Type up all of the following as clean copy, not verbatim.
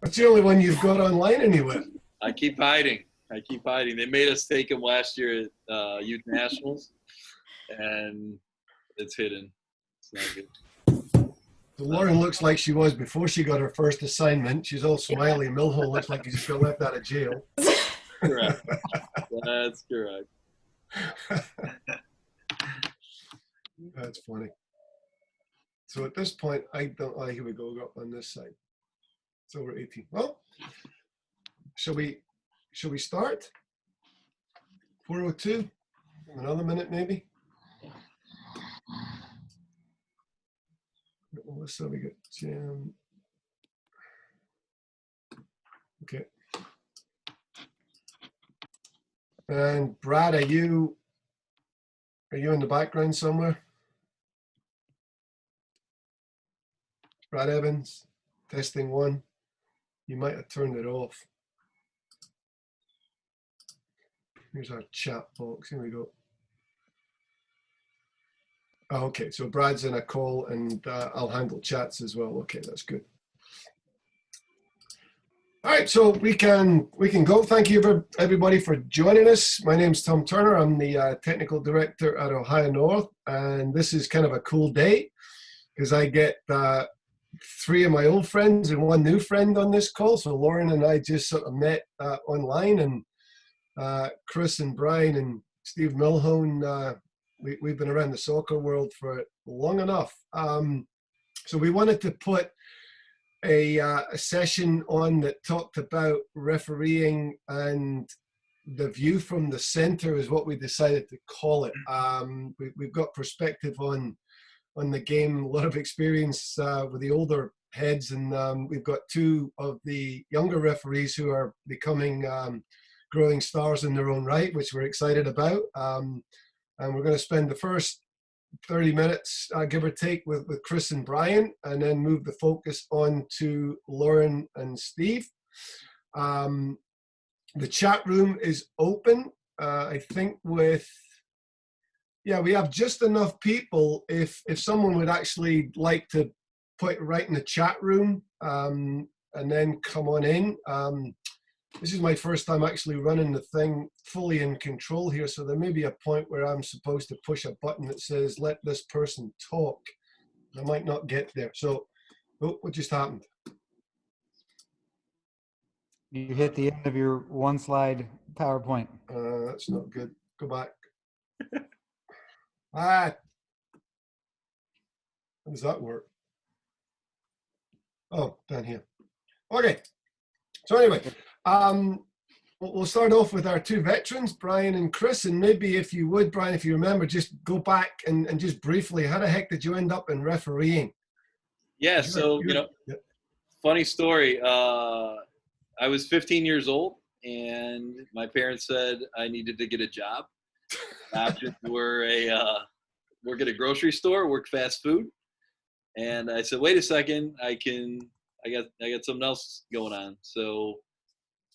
It's the only one you've got online anywhere. I keep hiding. They made us take him last year at Youth Nationals, and it's hidden. It's not good. So Lauren looks like she was before she got her first assignment. She's all smiley. Millhole looks like he just got left out of jail. Correct. That's correct. That's funny. So at this point, I don't. Oh, here we go. Up on this side. It's over 18. Well, shall we start? 4:02. Another minute, maybe. Melissa, we got Jim. Okay. And Brad, are you in the background somewhere? Brad Evans, testing one. You might have turned it off. Here's our chat box. Here we go. Oh, okay, so Brad's in a call, and I'll handle chats as well. Okay, that's good. All right, so we can go. Thank you everybody for joining us. My name's Tom Turner. I'm the technical director at Ohio North, and this is kind of a cool day because I get 3 of my old friends and 1 new friend on this call. So Lauren and I just sort of met online, and Chris and Brian and Steve Milhone. We've been around the soccer world for long enough. So we wanted to put a session on that talked about refereeing, and the view from the center is what we decided to call it. We've got perspective on the game, a lot of experience with the older heads, and we've got 2 of the younger referees who are becoming growing stars in their own right, which we're excited about. And we're going to spend the first 30 minutes, give or take, with Chris and Brian, and then move the focus on to Lauren and Steve. The chat room is open. I think we have just enough people. If someone would actually like to put it right in the chat room, and then come on in. This is my first time actually running the thing fully in control here, so there may be a point where I'm supposed to push a button that says, let this person talk. I might not get there. So, what just happened? You hit the end of your 1-slide PowerPoint. That's not good. Go back. How does that work? Oh, down here. Okay. So anyway, we'll start off with our 2 veterans, Brian and Chris, and maybe if you would, Brian, if you remember, just go back and just briefly, how the heck did you end up in refereeing? Yeah, so, funny story. I was 15 years old, and my parents said I needed to get a job. Options were work at a grocery store, work fast food. And I said, wait a second, I got something else going on. So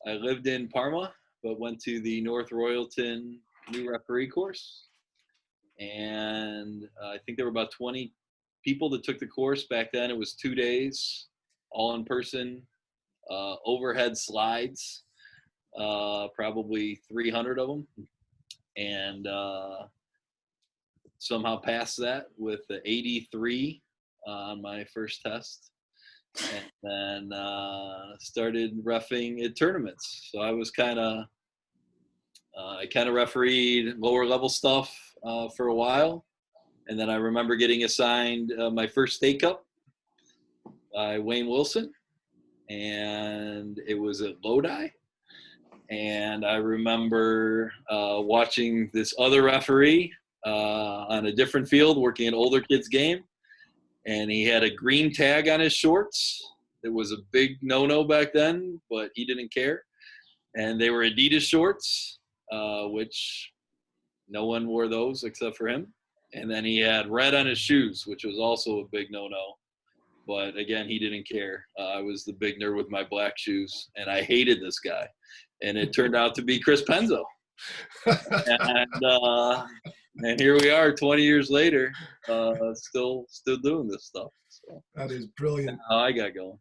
I lived in Parma, but went to the North Royalton new referee course. And I think there were about 20 people that took the course. Back then it was 2 days, all in person, overhead slides, probably 300 of them. And somehow passed that with the 83 on my first test. And then started reffing at tournaments. So I was I kind of refereed lower level stuff for a while. And then I remember getting assigned my first state cup by Wayne Wilson. And it was at Lodi. And I remember watching this other referee on a different field working an older kid's game. And he had a green tag on his shorts. It was a big no-no back then, but he didn't care. And they were Adidas shorts, which no one wore those except for him. And then he had red on his shoes, which was also a big no-no. But again, he didn't care. I was the big nerd with my black shoes, and I hated this guy. And it turned out to be Chris Penzo. And here we are 20 years later, still doing this stuff. So that is brilliant. how I got going.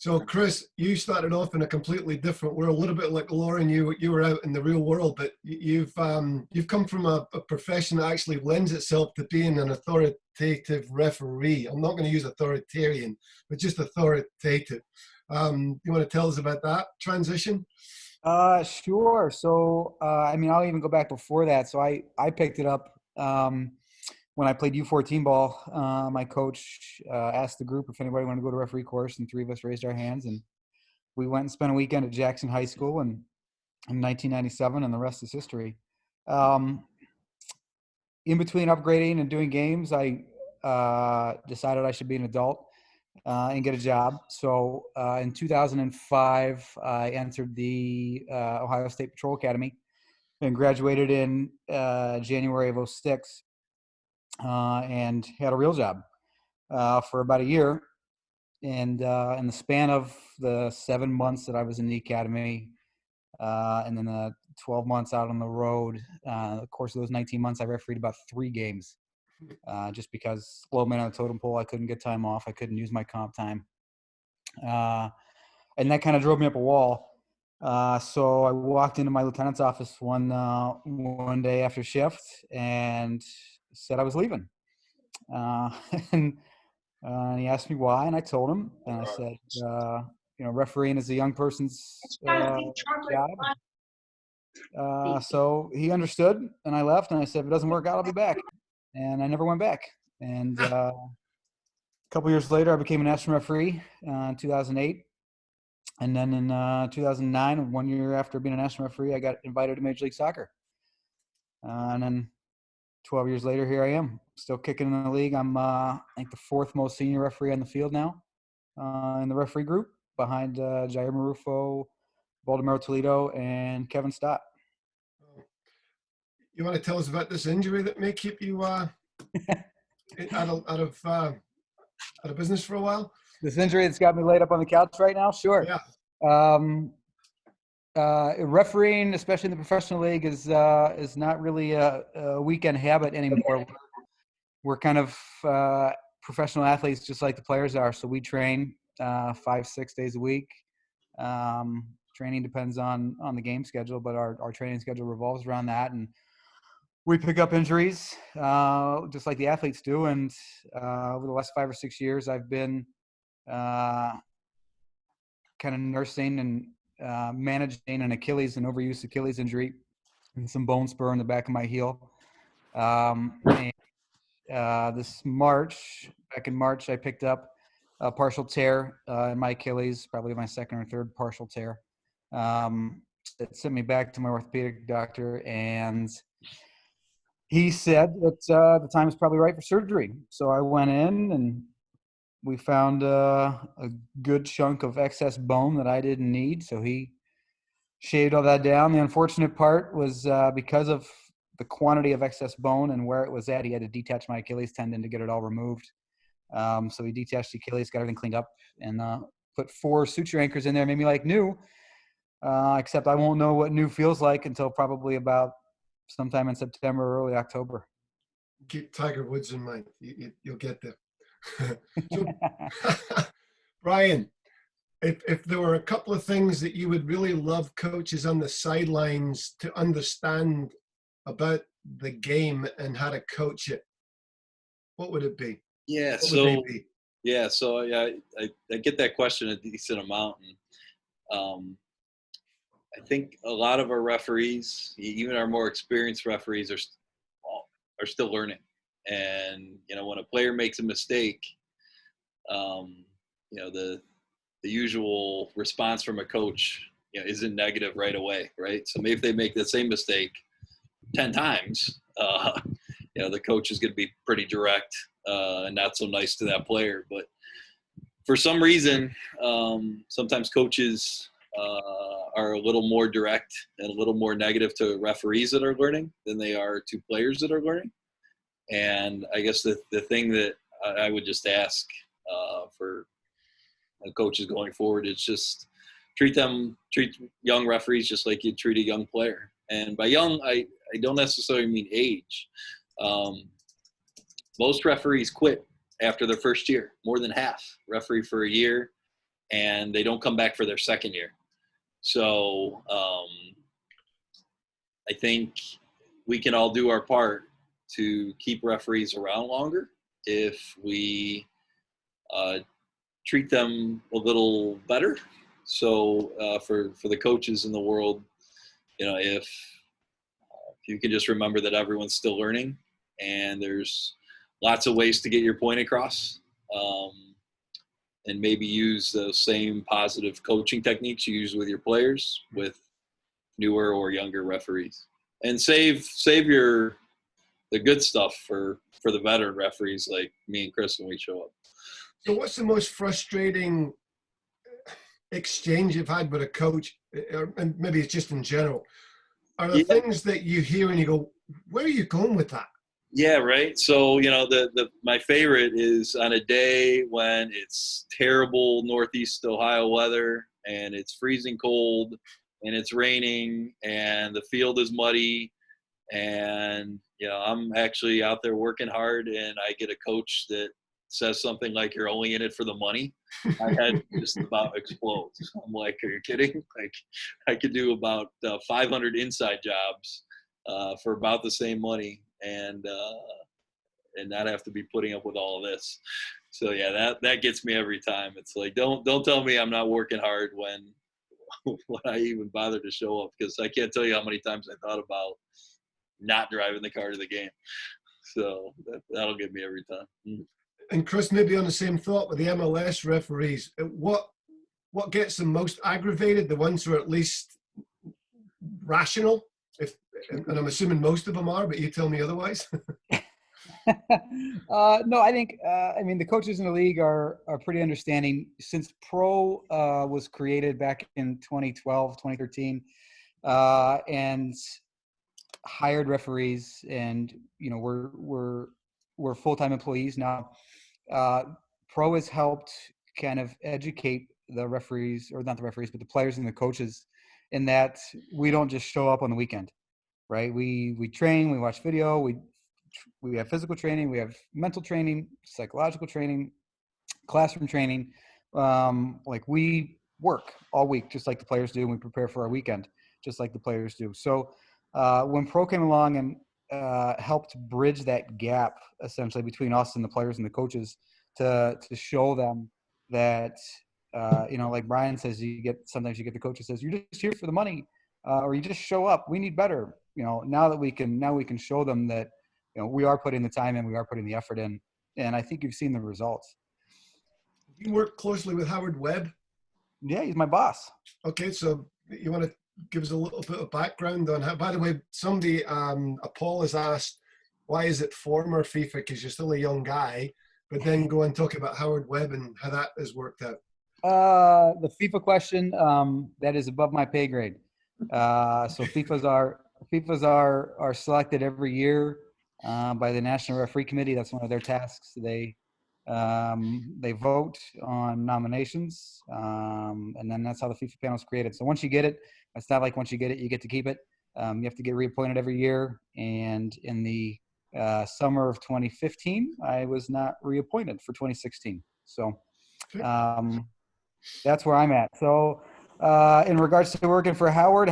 So, Chris, you started off in a completely different world, a little bit like Lauren. You were out in the real world, but you've come from a profession that actually lends itself to being an authoritative referee. I'm not going to use authoritarian, but just authoritative. You want to tell us about that transition? Sure. So, I mean, I'll even go back before that. So I picked it up when I played U14 ball. My coach asked the group if anybody wanted to go to referee course, and three of us raised our hands, and we went and spent a weekend at Jackson High School in 1997, and the rest is history. In between upgrading and doing games, I decided I should be an adult and get a job. So in 2005, I entered the Ohio State Patrol Academy and graduated in January of '06 and had a real job for about a year. And in the span of the 7 months that I was in the academy, and then the 12 months out on the road, the course of those 19 months, I refereed about 3 games. Just because low man on the totem pole, I couldn't get time off. I couldn't use my comp time. And that kind of drove me up a wall. So I walked into my lieutenant's office one day after shift and said I was leaving. And he asked me why, and I told him, and I said, refereeing is a young person's job. So he understood, and I left, and I said, if it doesn't work out, I'll be back. And I never went back. And a couple years later, I became a national referee in 2008. And then in 2009, 1 year after being a national referee, I got invited to Major League Soccer. And then 12 years later, here I am, still kicking in the league. I'm, I think, the 4th most senior referee on the field now in the referee group, behind Jair Marufo, Baldomero Toledo, and Kevin Stott. You want to tell us about this injury that may keep you out of business for a while? This injury that's got me laid up on the couch right now? Sure. Yeah. Refereeing, especially in the professional league, is not really a weekend habit anymore. We're kind of professional athletes just like the players are. So we train 5-6 days a week. Training depends on the game schedule, but our training schedule revolves around that. And we pick up injuries just like the athletes do. And over the last 5 or 6 years, I've been kind of nursing and managing an Achilles, an overuse Achilles injury, and some bone spur in the back of my heel. Back in March, I picked up a partial tear in my Achilles, probably my 2nd or 3rd partial tear. It sent me back to my orthopedic doctor, and he said that the time is probably right for surgery. So I went in, and we found a good chunk of excess bone that I didn't need. So he shaved all that down. The unfortunate part was because of the quantity of excess bone and where it was at, he had to detach my Achilles tendon to get it all removed. So he detached the Achilles, got everything cleaned up, and put 4 suture anchors in there, made me like new. Except I won't know what new feels like until probably about sometime in September or early October. Keep Tiger Woods in mind. You'll get there. So, Brian, if there were a couple of things that you would really love coaches on the sidelines to understand about the game and how to coach it, what would it be? Yeah. What So would they be? yeah. So yeah, I get that question a decent amount. And, I think a lot of our referees, even our more experienced referees, are still learning. And when a player makes a mistake, the usual response from a coach, isn't negative right away, right? So maybe if they make the same mistake 10 times, the coach is going to be pretty direct and not so nice to that player. But for some reason, sometimes coaches are a little more direct and a little more negative to referees that are learning than they are to players that are learning. And I guess the thing that I would just ask for coaches going forward is just treat young referees just like you treat a young player. And by young, I don't necessarily mean age. Most referees quit after their first year, more than half referee for a year, and they don't come back for their second year. So I think we can all do our part to keep referees around longer if we treat them a little better. So for the coaches in the world, if you can just remember that everyone's still learning, and there's lots of ways to get your point across, and maybe use those same positive coaching techniques you use with your players with newer or younger referees, and save the good stuff for the veteran referees like me and Chris when we show up. So what's the most frustrating exchange you've had with a coach, and maybe it's just in general? Are the things that you hear and you go, where are you going with that? Yeah, right. So, my favorite is on a day when it's terrible Northeast Ohio weather and it's freezing cold and it's raining and the field is muddy, and I'm actually out there working hard, and I get a coach that says something like, "You're only in it for the money." My head just about explodes. I'm like, "Are you kidding?" Like, I could do about 500 inside jobs for about the same money, and not have to be putting up with all of this. So yeah, that gets me every time. It's like, don't tell me I'm not working hard when I even bother to show up, because I can't tell you how many times I thought about not driving the car to the game. So that'll get me every time. And Chris, maybe on the same thought with the MLS referees, what gets them most aggravated? The ones who are at least rational, and I'm assuming most of them are, but you tell me otherwise. No, I think the coaches in the league are pretty understanding. Since pro was created back in 2012, 2013, and hired referees, and we're full-time employees now. Pro has helped kind of educate the referees, or not the referees, but the players and the coaches, in that we don't just show up on the weekend, right? We train, we watch video, we have physical training, we have mental training, psychological training, classroom training. We work all week just like the players do, and we prepare for our weekend just like the players do. So when pro came along and helped bridge that gap essentially between us and the players and the coaches, to show them that like Brian says, sometimes you get the coach that says, "You're just here for the money," or "You just show up. We need better." Now we can show them that we are putting the time in, we are putting the effort in, and I think you've seen the results. You work closely with Howard Webb. Yeah, he's my boss. Okay, so you want to give us a little bit of background on how? By the way, somebody, Paul has asked, why is it former FIFA? Because you're still a young guy, but then go and talk about Howard Webb and how that has worked out. The FIFA question, that is above my pay grade. So FIFA's are selected every year by the National Referee Committee. That's one of their tasks. They vote on nominations, and then that's how the FIFA panel is created. So once you get it, it's not like once you get it, you get to keep it. You have to get reappointed every year. And in the summer of 2015, I was not reappointed for 2016. So that's where I'm at. So in regards to working for Howard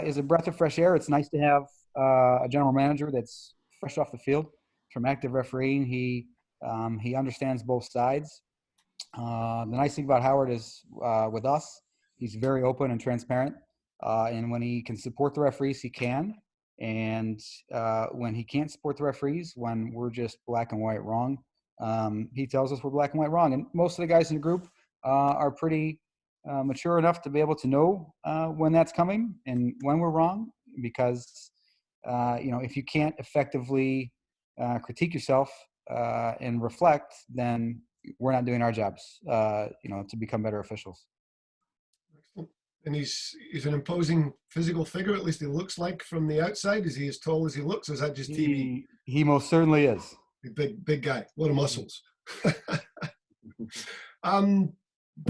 is a breath of fresh air. It's nice to have a general manager that's fresh off the field from active refereeing. He understands both sides. The nice thing about Howard is with us, he's very open and transparent. And when he can support the referees, he can. And when he can't support the referees, when we're just black and white wrong, he tells us we're black and white wrong. And most of the guys in the group are pretty mature enough to be able to know when that's coming and when we're wrong. Because, if you can't effectively critique yourself and reflect, then we're not doing our jobs, to become better officials. Excellent. And he's an imposing physical figure, at least he looks like from the outside. Is he as tall as he looks, or is that just TV? He most certainly is. Big guy, a lot of muscles.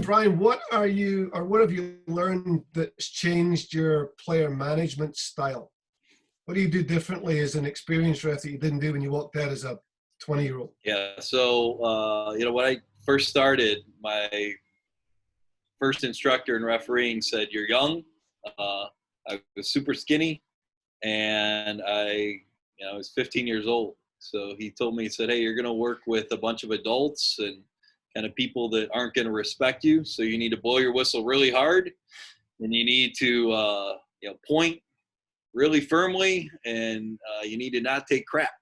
Brian, what have you learned that's changed your player management style? What do you do differently as an experienced ref that you didn't do when you walked out as a 20-year-old? Yeah. So, when I first started, my first instructor in refereeing said, "You're young." I was super skinny, and I was 15 years old. So he told me, he said, "Hey, you're going to work with a bunch of adults and kind of people that aren't going to respect you. So you need to blow your whistle really hard, and you need to point really firmly, and you need to not take crap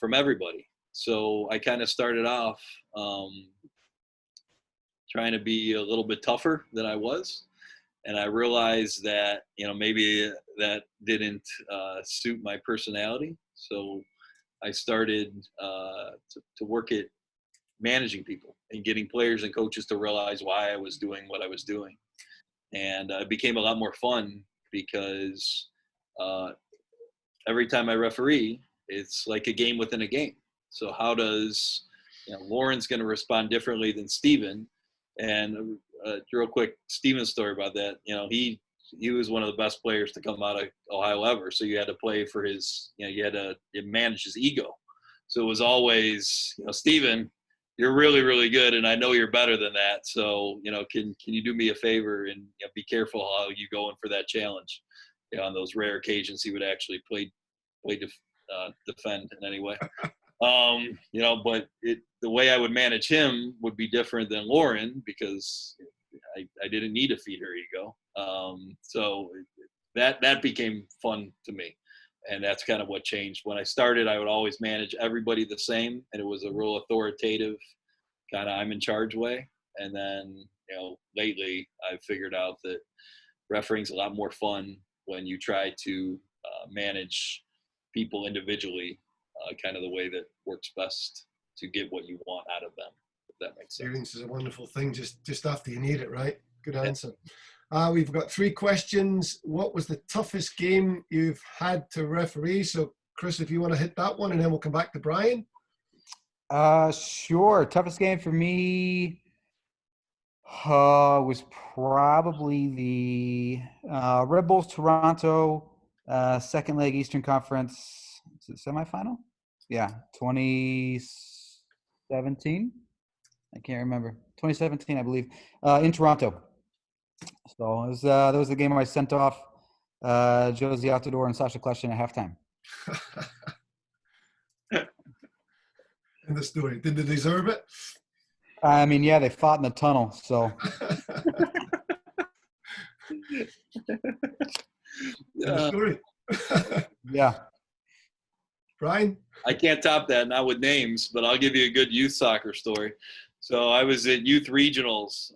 from everybody." So I kind of started off trying to be a little bit tougher than I was. And I realized that, maybe that didn't suit my personality. So I started to work at managing people and getting players and coaches to realize why I was doing what I was doing. And it became a lot more fun because every time I referee, it's like a game within a game. So how does, Lauren's going to respond differently than Steven? And real quick, Steven's story about that, he was one of the best players to come out of Ohio ever. So you had to play for his, you had to manage his ego. So it was always, Steven, you're really, really good, and I know you're better than that. So, can you do me a favor and be careful how you go in for that challenge? On those rare occasions, he would actually defend in any way. But the way I would manage him would be different than Lauren because I didn't need to feed her ego. So that became fun to me. And that's kind of what changed. When I started, I would always manage everybody the same. And it was a real authoritative kind of I'm in charge way. And then, lately I've figured out that refereeing's a lot more fun when you try to manage people individually, kind of the way that works best to get what you want out of them, if that makes sense. Experience is a wonderful thing just after you need it, right? Good answer. We've got 3 questions. What was the toughest game you've had to referee? So, Chris, if you want to hit that one, and then we'll come back to Brian. Sure. Toughest game for me was probably the Red Bulls Toronto second leg Eastern Conference. Is it semifinal? Yeah, 2017. I can't remember. 2017, I believe, in Toronto. So it was, that was the game where I sent off Josie Altidore and Sasha Kleshin at halftime. In the story, did they deserve it? I mean, yeah, they fought in the tunnel. So In the story. yeah. Brian? I can't top that, not with names, but I'll give you a good youth soccer story. So I was at youth regionals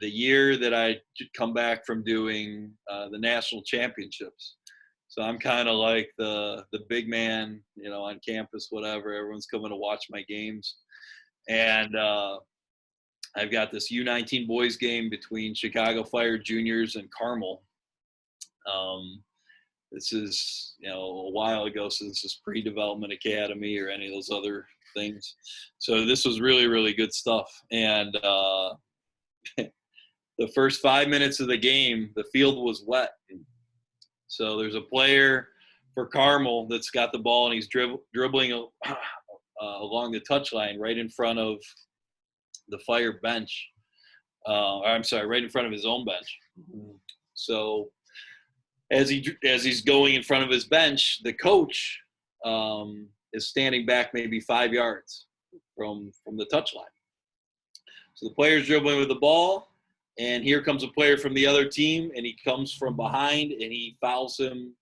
the year that I come back from doing the national championships. So I'm kind of like the big man, on campus, whatever. Everyone's coming to watch my games. And I've got this U19 boys game between Chicago Fire Juniors and Carmel. This is, a while ago, so this is pre-development academy or any of those other things. So this was really, really good stuff. And the first 5 minutes of the game, the field was wet. So there's a player for Carmel that's got the ball, and he's dribbling along the touchline right in front of the Fire bench. Right in front of his own bench. So as he's going in front of his bench, the coach is standing back maybe 5 yards from the touchline. So the player's dribbling with the ball, and here comes a player from the other team, and he comes from behind, and he fouls him,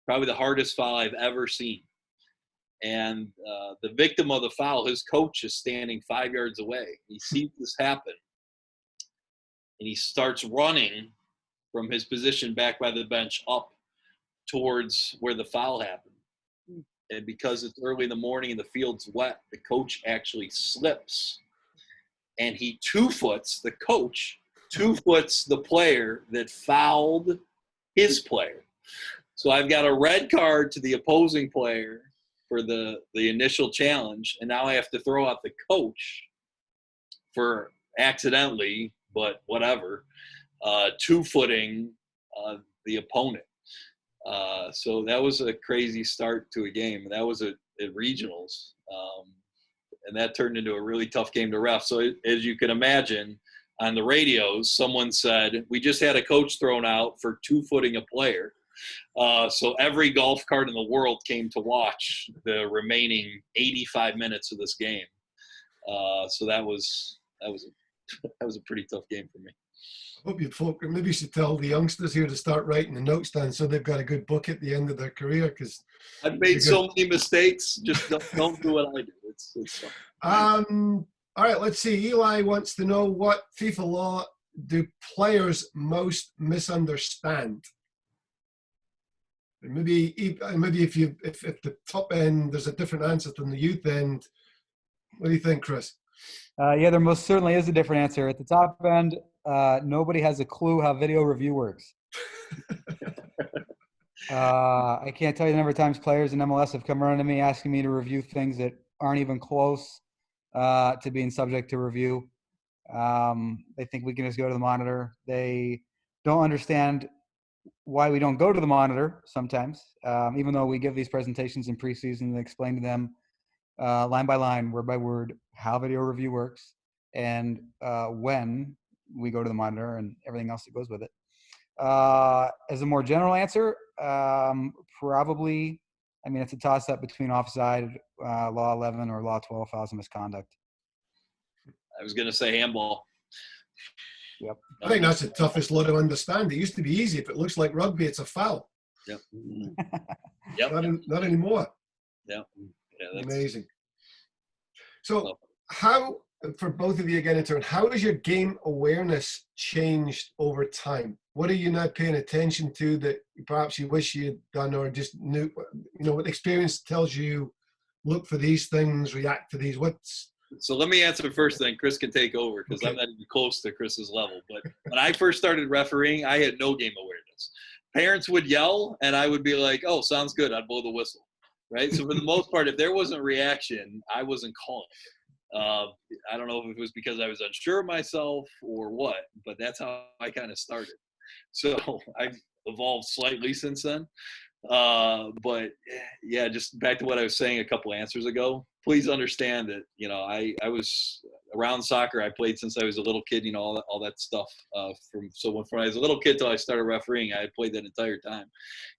probably the hardest foul I've ever seen. And the victim of the foul, his coach, is standing 5 yards away. He sees this happen, and he starts running from his position back by the bench up towards where the foul happened. And because it's early in the morning and the field's wet, the coach actually slips, and he the coach 2 foots the player that fouled his player. So I've got a red card to the opposing player for the initial challenge, and now I have to throw out the coach for accidentally, but whatever, 2-footing the opponent. So that was a crazy start to a game. That was at regionals. And that turned into a really tough game to ref. So as you can imagine, on the radios, someone said, we just had a coach thrown out for 2-footing a player. So every golf cart in the world came to watch the remaining 85 minutes of this game. So that was a pretty tough game for me. I hope maybe you should tell the youngsters here to start writing the notes down so they've got a good book at the end of their career. Because I've made so many mistakes. Just don't do what I do. It's fun. All right, let's see. Eli wants to know, what FIFA law do players most misunderstand? And maybe if the top end, there's a different answer than the youth end. What do you think, Chris? Yeah, there most certainly is a different answer. At the top end, nobody has a clue how video review works. I can't tell you the number of times players in MLS have come running to me asking me to review things that aren't even close to being subject to review. They think we can just go to the monitor. They don't understand why we don't go to the monitor sometimes, even though we give these presentations in preseason and explain to them line by line, word by word, how video review works and when we go to the monitor and everything else that goes with it. As a more general answer, probably, I mean, it's a toss-up between offside, law 11, or law 12, fouls and misconduct. I was going to say handball. Yep. I think that's the toughest law to understand. It used to be easy. If it looks like rugby, it's a foul. Yep. Yep. Not anymore. Yep. Yeah, that's amazing. So how, for both of you again in turn, how has your game awareness changed over time? What are you now paying attention to that perhaps you wish you had done, or just knew, what experience tells you, look for these things, react to these? So let me answer first, then Chris can take over, because Okay. I'm not even close to Chris's level. But when I first started refereeing, I had no game awareness. Parents would yell, and I would be like, oh, sounds good. I'd blow the whistle, right? So for the most part, if there wasn't reaction, I wasn't calling it. I don't know if it was because I was unsure of myself or what, but that's how I kind of started. So I've evolved slightly since then. But yeah, just back to what I was saying a couple answers ago, please understand that, I was around soccer. I played since I was a little kid, all that stuff, when I was a little kid till I started refereeing, I had played that entire time.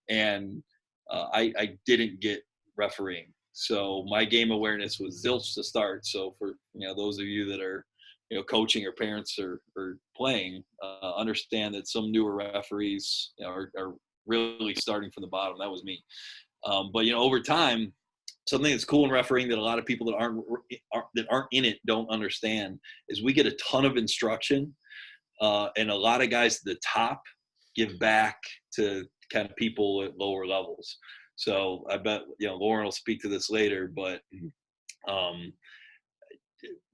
And, I didn't get refereeing. So my game awareness was zilch to start. So for, those of you that are, coaching or parents or playing, understand that some newer referees, are really starting from the bottom. That was me. But over time, something that's cool in refereeing that a lot of people that aren't in it don't understand is we get a ton of instruction, and a lot of guys at the top give back to kind of people at lower levels. So I bet Lauren will speak to this later, but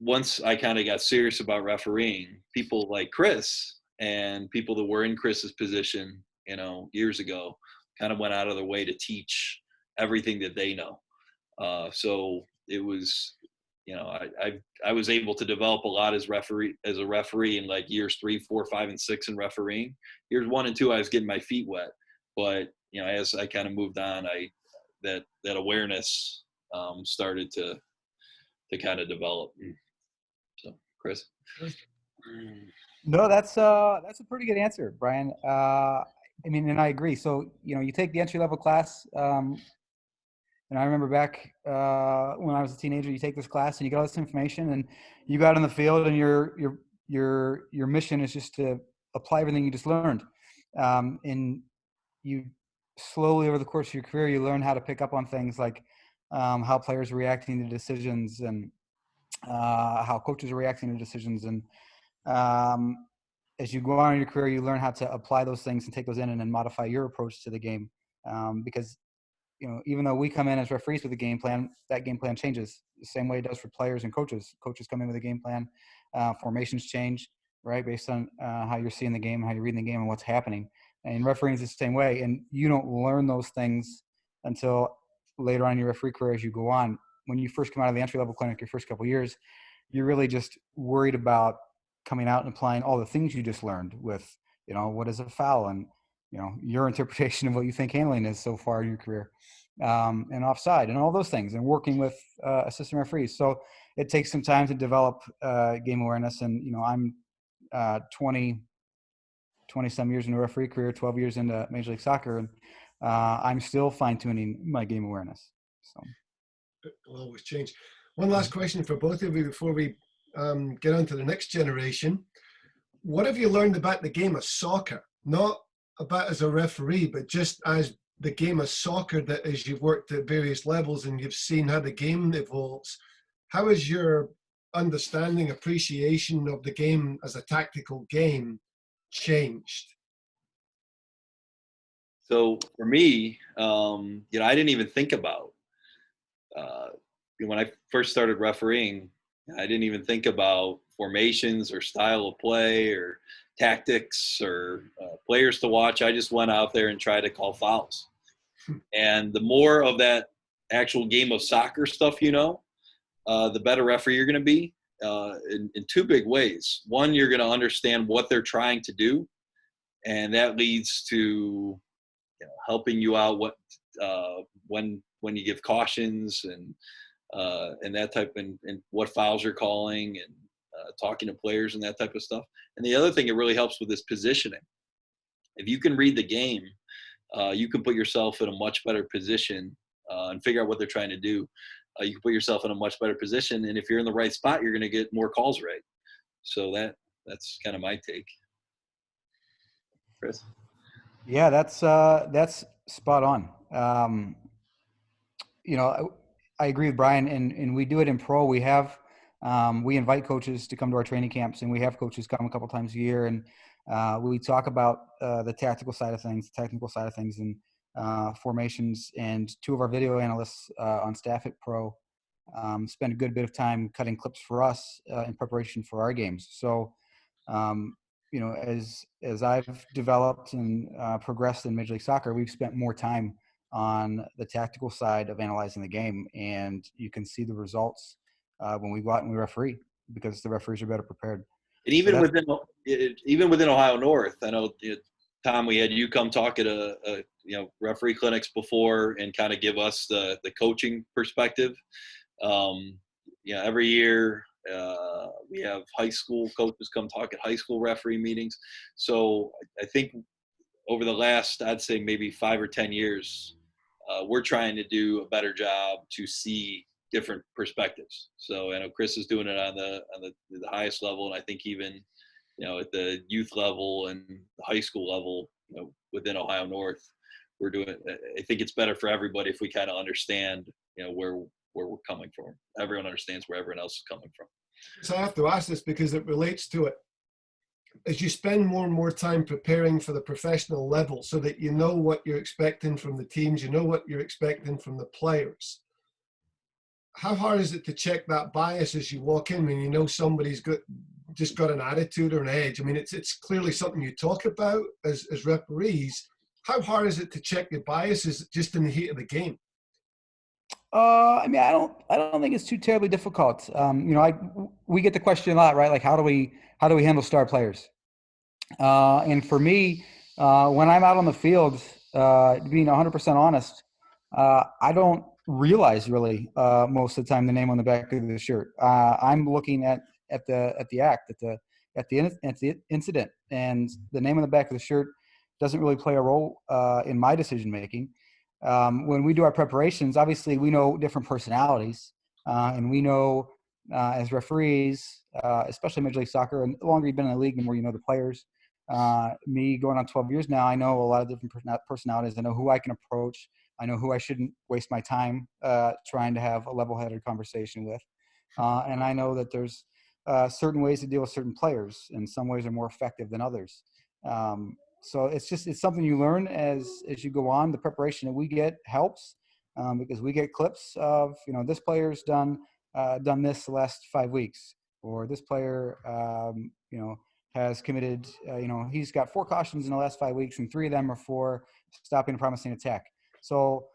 once I kind of got serious about refereeing, people like Chris and people that were in Chris's position, years ago, kind of went out of their way to teach everything that they know. So it was, I was able to develop a lot as a referee in like years 3, 4, 5, and 6 in refereeing. Years 1 and 2, I was getting my feet wet, but as I kind of moved on, that awareness started to kind of develop. So, Chris. No, that's a pretty good answer, Brian. I mean, and I agree. So, you take the entry level class, and I remember back when I was a teenager, you take this class and you get all this information, and you go out in the field, and your mission is just to apply everything you just learned. And you slowly over the course of your career, you learn how to pick up on things like how players are reacting to decisions, and how coaches are reacting to decisions, and as you go on in your career, you learn how to apply those things and take those in and then modify your approach to the game. Because, even though we come in as referees with a game plan, that game plan changes the same way it does for players and coaches. Coaches come in with a game plan, formations change, right, based on how you're seeing the game, how you're reading the game, and what's happening. And refereeing is the same way. And you don't learn those things until later on in your referee career as you go on. When you first come out of the entry-level clinic, your first couple of years, you're really just worried about coming out and applying all the things you just learned with, what is a foul, and, your interpretation of what you think handling is so far in your career, and offside and all those things, and working with assistant referees. So it takes some time to develop game awareness. And, I'm 20 some years in a referee career, 12 years into Major League Soccer, and I'm still fine-tuning my game awareness. So It'll always change. One last question for both of you before we get on to the next generation. What have you learned about the game of soccer? Not about as a referee, but just as the game of soccer, that as you've worked at various levels and you've seen how the game evolves, how has your understanding, appreciation of the game as a tactical game changed? So for me, I didn't even think about when I first started refereeing. I didn't even think about formations or style of play or tactics or players to watch. I just went out there and tried to call fouls. And the more of that actual game of soccer stuff, the better referee you're going to be in two big ways. One, you're going to understand what they're trying to do, and that leads to helping you out when you give cautions and that type, and what fouls you're calling, and talking to players and that type of stuff. And the other thing it really helps with is positioning. If you can read the game, you can put yourself in a much better position and figure out what they're trying to do. You can put yourself in a much better position, and if you're in the right spot, you're going to get more calls right. So that's kind of my take. Chris? Yeah, that's spot on. I agree with Brian, and we do it in pro. We have we invite coaches to come to our training camps, and we have coaches come a couple times a year, and we talk about the tactical side of things, the technical side of things, and formations. And two of our video analysts on staff at Pro spend a good bit of time cutting clips for us in preparation for our games. So, as I've developed and progressed in Major League Soccer, we've spent more time on the tactical side of analyzing the game, and you can see the results when we go out and we referee, because the referees are better prepared. And even within Ohio North, I know, Tom, we had you come talk at a referee clinics before and kind of give us the coaching perspective. Every year we have high school coaches come talk at high school referee meetings. So I think over the last, I'd say maybe 5 or 10 years, we're trying to do a better job to see different perspectives. So I know Chris is doing it on the highest level, and I think even at the youth level and the high school level, within Ohio North, we're doing it. I think it's better for everybody if we kind of understand where we're coming from. Everyone understands where everyone else is coming from. So I have to ask this because it relates to it. As you spend more and more time preparing for the professional level, so that you know what you're expecting from the teams, you know what you're expecting from the players, how hard is it to check that bias as you walk in when you know somebody's just got an attitude or an edge? I mean, it's clearly something you talk about as referees. How hard is it to check your biases just in the heat of the game? I don't think it's too terribly difficult. We get the question a lot, right? Like, how do we handle star players? And for me, when I'm out on the field, being 100% honest, I don't realize really most of the time the name on the back of the shirt. I'm looking at the act, at the incident, and the name on the back of the shirt doesn't really play a role in my decision making. When we do our preparations, obviously we know different personalities, and we know as referees, especially Major League Soccer, and the longer you've been in the league, the more you know the players. Me going on 12 years now, I know a lot of different personalities. I know who I can approach. I know who I shouldn't waste my time trying to have a level-headed conversation with. And I know that there's certain ways to deal with certain players, and some ways are more effective than others. So it's something you learn as you go on. The preparation that we get helps because we get clips of, this player's done this the last 5 weeks, or this player, has committed, he's got 4 cautions in the last 5 weeks, and 3 of them are for stopping a promising attack. So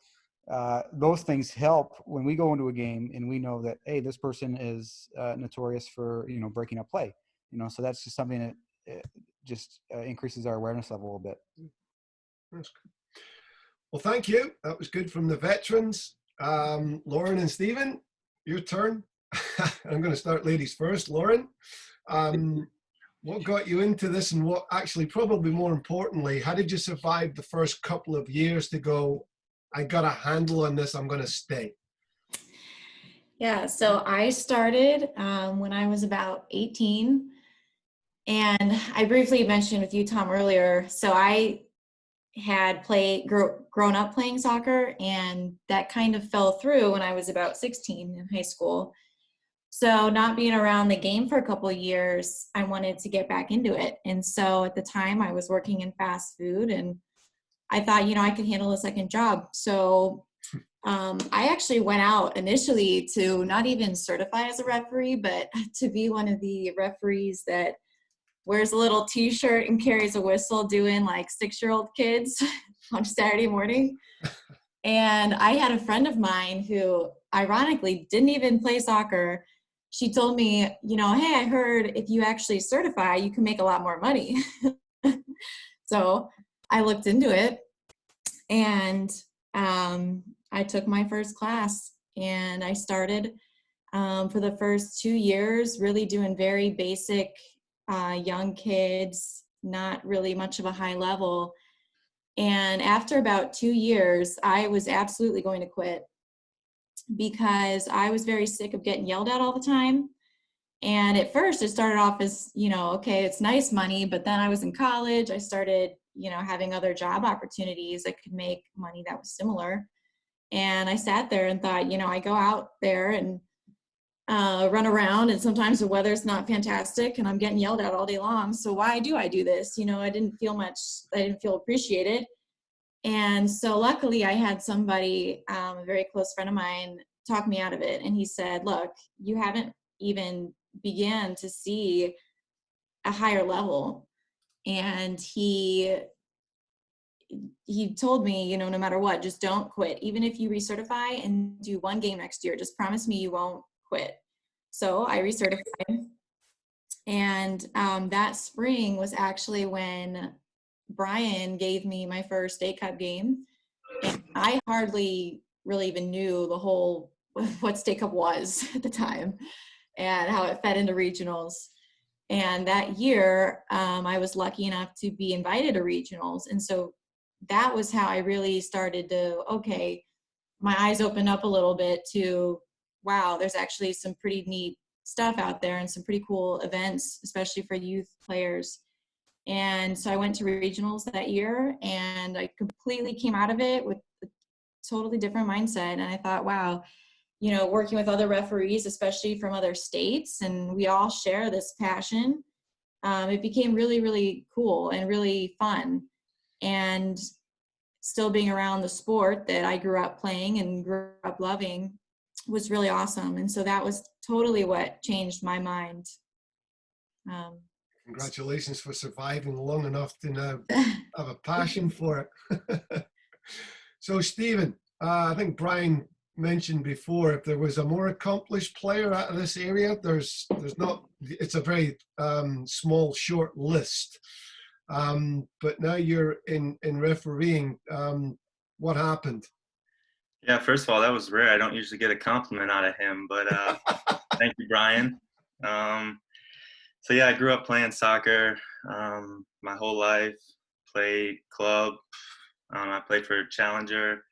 those things help when we go into a game and we know that, hey, this person is notorious for, breaking up play. So that's just something that just increases our awareness level a little bit. That's good. Well, thank you. That was good from the veterans. Lauren and Stephen, your turn. I'm going to start ladies first. Lauren, what got you into this, and what actually, probably more importantly, how did you survive the first couple of years to go, I got a handle on this, I'm going to stay? Yeah, so I started when I was about 18. And I briefly mentioned with you, Tom, earlier. So I had grown up playing soccer, and that kind of fell through when I was about 16 in high school. So not being around the game for a couple of years, I wanted to get back into it. And so at the time I was working in fast food, and I thought, I could handle a second job. So I actually went out initially to not even certify as a referee, but to be one of the referees that wears a little t-shirt and carries a whistle doing like 6-year-old kids on Saturday morning. And I had a friend of mine who ironically didn't even play soccer. She told me, hey, I heard if you actually certify, you can make a lot more money. So I looked into it, and I took my first class, and I started for the first 2 years really doing very basic young kids, not really much of a high level. And after about 2 years, I was absolutely going to quit because I was very sick of getting yelled at all the time. And at first it started off as, okay, it's nice money, but then I was in college. I started, having other job opportunities that could make money that was similar. And I sat there and thought, I go out there and run around, and sometimes the weather's not fantastic and I'm getting yelled at all day long. So why do I do this? I didn't feel appreciated. And so luckily I had somebody, a very close friend of mine, talk me out of it. And he said, look, you haven't even began to see a higher level. And he told me, no matter what, just don't quit. Even if you recertify and do one game next year, just promise me you won't quit. So I recertified. And that spring was actually when Brian gave me my first state cup game. And I hardly really even knew what state cup was at the time and how it fed into regionals. And that year, I was lucky enough to be invited to regionals. And so that was how I really started to, okay, my eyes opened up a little bit to, wow, there's actually some pretty neat stuff out there and some pretty cool events, especially for youth players. And so I went to regionals that year, and I completely came out of it with a totally different mindset. And I thought, wow, working with other referees, especially from other states, and we all share this passion. It became really, really cool and really fun. And still being around the sport that I grew up playing and grew up loving was really awesome. And so that was totally what changed my mind. Congratulations for surviving long enough to now have a passion for it. So Stephen, I think Brian mentioned before, if there was a more accomplished player out of this area, there's not, it's a very small, short list. But now you're in refereeing. What happened? Yeah, first of all, that was rare. I don't usually get a compliment out of him, but thank you, Brian. So yeah, I grew up playing soccer my whole life. Played club. I played for Challenger.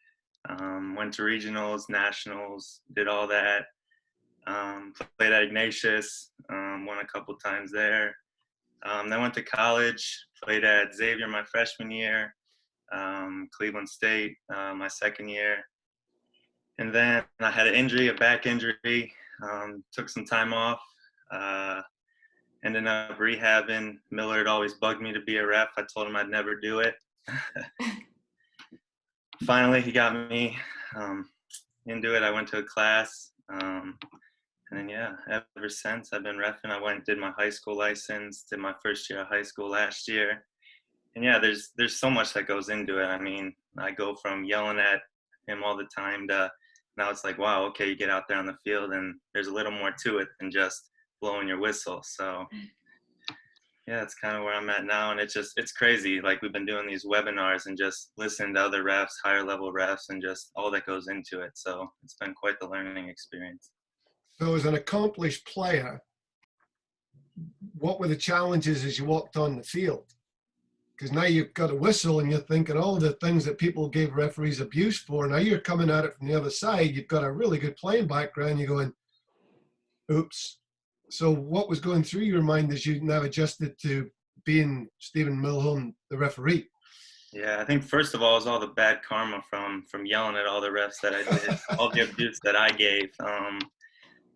Went to regionals, nationals, did all that. Played at Ignatius, won a couple times there. Then went to college, played at Xavier my freshman year, Cleveland State my second year. And then I had an injury, a back injury, took some time off, ended up rehabbing. Millard always bugged me to be a ref. I told him I'd never do it. Finally, he got me into it. I went to a class. And then, yeah, ever since I've been reffing. I went and did my high school license, did my first year of high school last year. And yeah, there's so much that goes into it. I mean, I go from yelling at him all the time to now it's like, wow, okay, you get out there on the field and there's a little more to it than just blowing your whistle. So yeah, that's kind of where I'm at now. And it's crazy. Like we've been doing these webinars and just listening to other refs, higher level refs, and just all that goes into it. So it's been quite the learning experience. So as an accomplished player, what were the challenges as you walked on the field? Because now you've got a whistle and you're thinking all the things that people gave referees abuse for. Now you're coming at it from the other side. You've got a really good playing background. You're going, oops. So what was going through your mind as you now adjusted to being Stephen Milholm, the referee? Yeah, I think first of all, it was all the bad karma from yelling at all the refs that I did, all the abuse that I gave.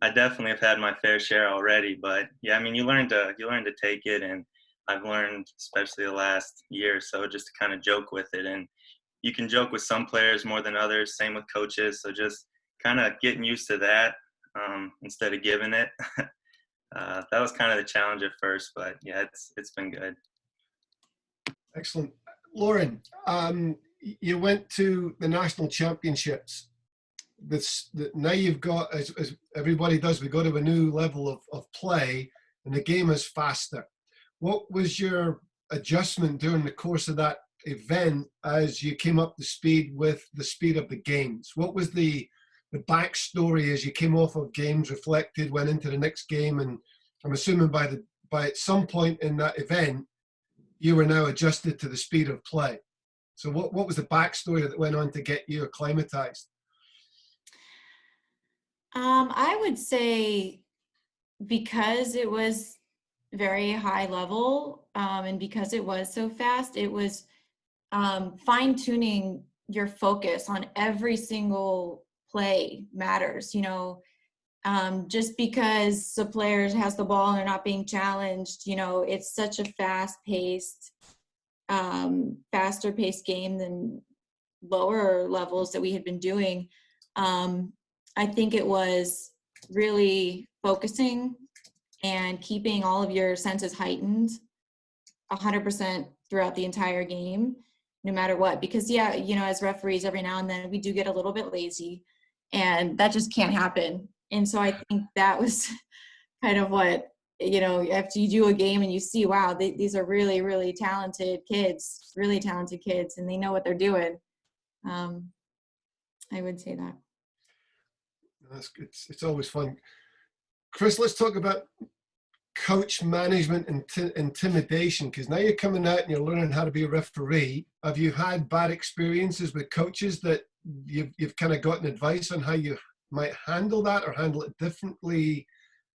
I definitely have had my fair share already, but yeah, I mean, you learn to take it, and I've learned, especially the last year or so, just to kind of joke with it. And you can joke with some players more than others, same with coaches. So just kind of getting used to that instead of giving it. That was kind of the challenge at first, but yeah, it's been good. Excellent. Lauren, you went to the national championships. Now you've got, as everybody does, we go to a new level of play, and the game is faster. What was your adjustment during the course of that event as you came up to speed with the speed of the games? What was the backstory as you came off of games, reflected, went into the next game? And I'm assuming by some point in that event, you were now adjusted to the speed of play. So what was the backstory that went on to get you acclimatized? I would say because it was very high level and because it was so fast, it was fine tuning your focus on every single play matters. Just because the player has the ball and they're not being challenged, it's such a fast-paced, faster-paced game than lower levels that we had been doing. I think it was really focusing and keeping all of your senses heightened 100% throughout the entire game, no matter what. Because, yeah, as referees, every now and then we do get a little bit lazy, and that just can't happen. And so I think that was kind of what, after you do a game and you see, wow, these are really, really talented kids, and they know what they're doing. I would say that. That's good. It's always fun. Chris, let's talk about coach management and intimidation, because now you're coming out and you're learning how to be a referee. Have you had bad experiences with coaches that you've kind of gotten advice on how you might handle that or handle it differently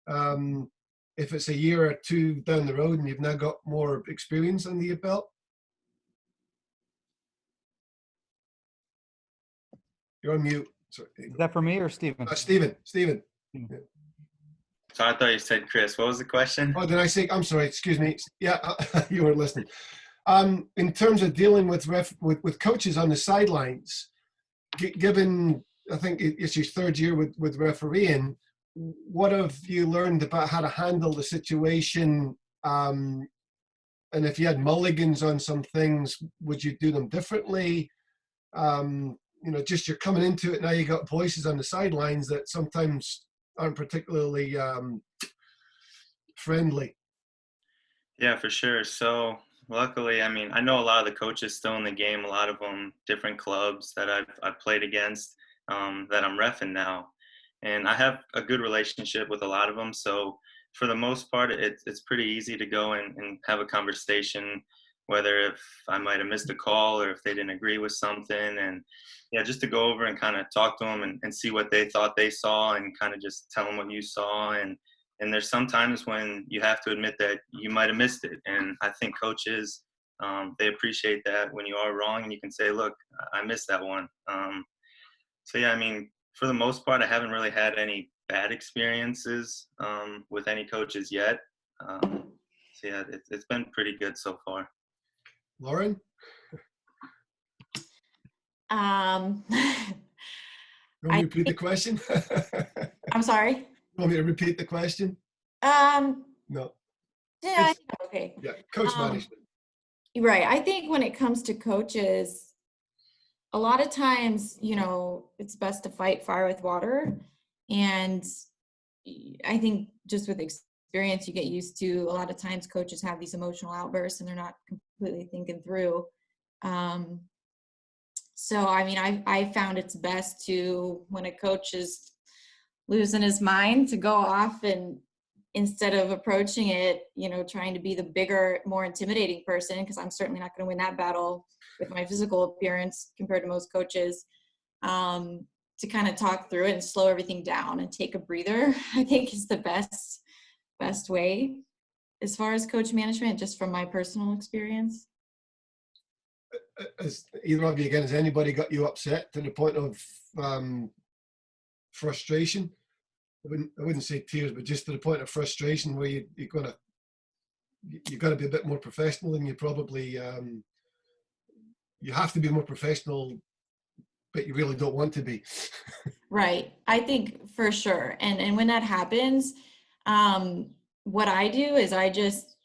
if it's a year or two down the road and you've now got more experience under your belt? You're on mute. Sorry. Is that for me or Stephen? Stephen. So I thought you said Chris. What was the question? Oh, did I say? I'm sorry. Excuse me. Yeah, you weren't listening. In terms of dealing with coaches on the sidelines, given I think it's your third year with refereeing, what have you learned about how to handle the situation? And if you had mulligans on some things, would you do them differently? Just you're coming into it now. You got voices on the sidelines that sometimes aren't particularly friendly. Yeah, for sure. So luckily, I mean, I know a lot of the coaches still in the game. A lot of them different clubs that I've played against that I'm reffing now, and I have a good relationship with a lot of them. So for the most part, it's pretty easy to go and have a conversation, whether if I might have missed a call or if they didn't agree with something, and yeah, just to go over and kind of talk to them and see what they thought they saw and kind of just tell them what you saw. And there's sometimes when you have to admit that you might have missed it. And I think coaches, they appreciate that when you are wrong and you can say, look, I missed that one. So yeah, I mean, for the most part, I haven't really had any bad experiences with any coaches yet. So yeah, it's been pretty good so far. Lauren? You want me to repeat the question? I'm sorry? You want me to repeat the question? No. Yeah, okay. Yeah, coach management. Right. I think when it comes to coaches, a lot of times, it's best to fight fire with water. And I think just with experience, you get used to a lot of times coaches have these emotional outbursts and they're not completely thinking through. So, I mean, I found it's best to, when a coach is losing his mind, to go off and instead of approaching it, trying to be the bigger, more intimidating person, because I'm certainly not going to win that battle with my physical appearance compared to most coaches, to kind of talk through it and slow everything down and take a breather, I think is the best way as far as coach management, just from my personal experience. As either of you, again, has anybody got you upset to the point of frustration? I wouldn't say tears, but just to the point of frustration where you've got to be a bit more professional, and you probably you have to be more professional, but you really don't want to be. Right. I think for sure. And when that happens, what I do is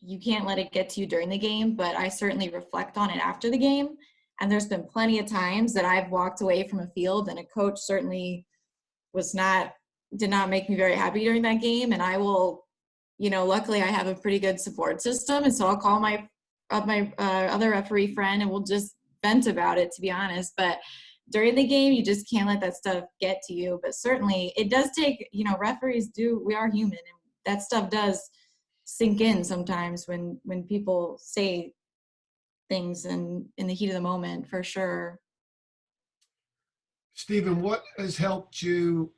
you can't let it get to you during the game, but I certainly reflect on it after the game. And there's been plenty of times that I've walked away from a field and a coach certainly did not make me very happy during that game. And I will, luckily I have a pretty good support system. And so I'll call my other referee friend and we'll just vent about it, to be honest. But during the game, you just can't let that stuff get to you. But certainly it does take, referees we are human, and that stuff does sink in sometimes when people say things in the heat of the moment, for sure. Stephen, what has helped you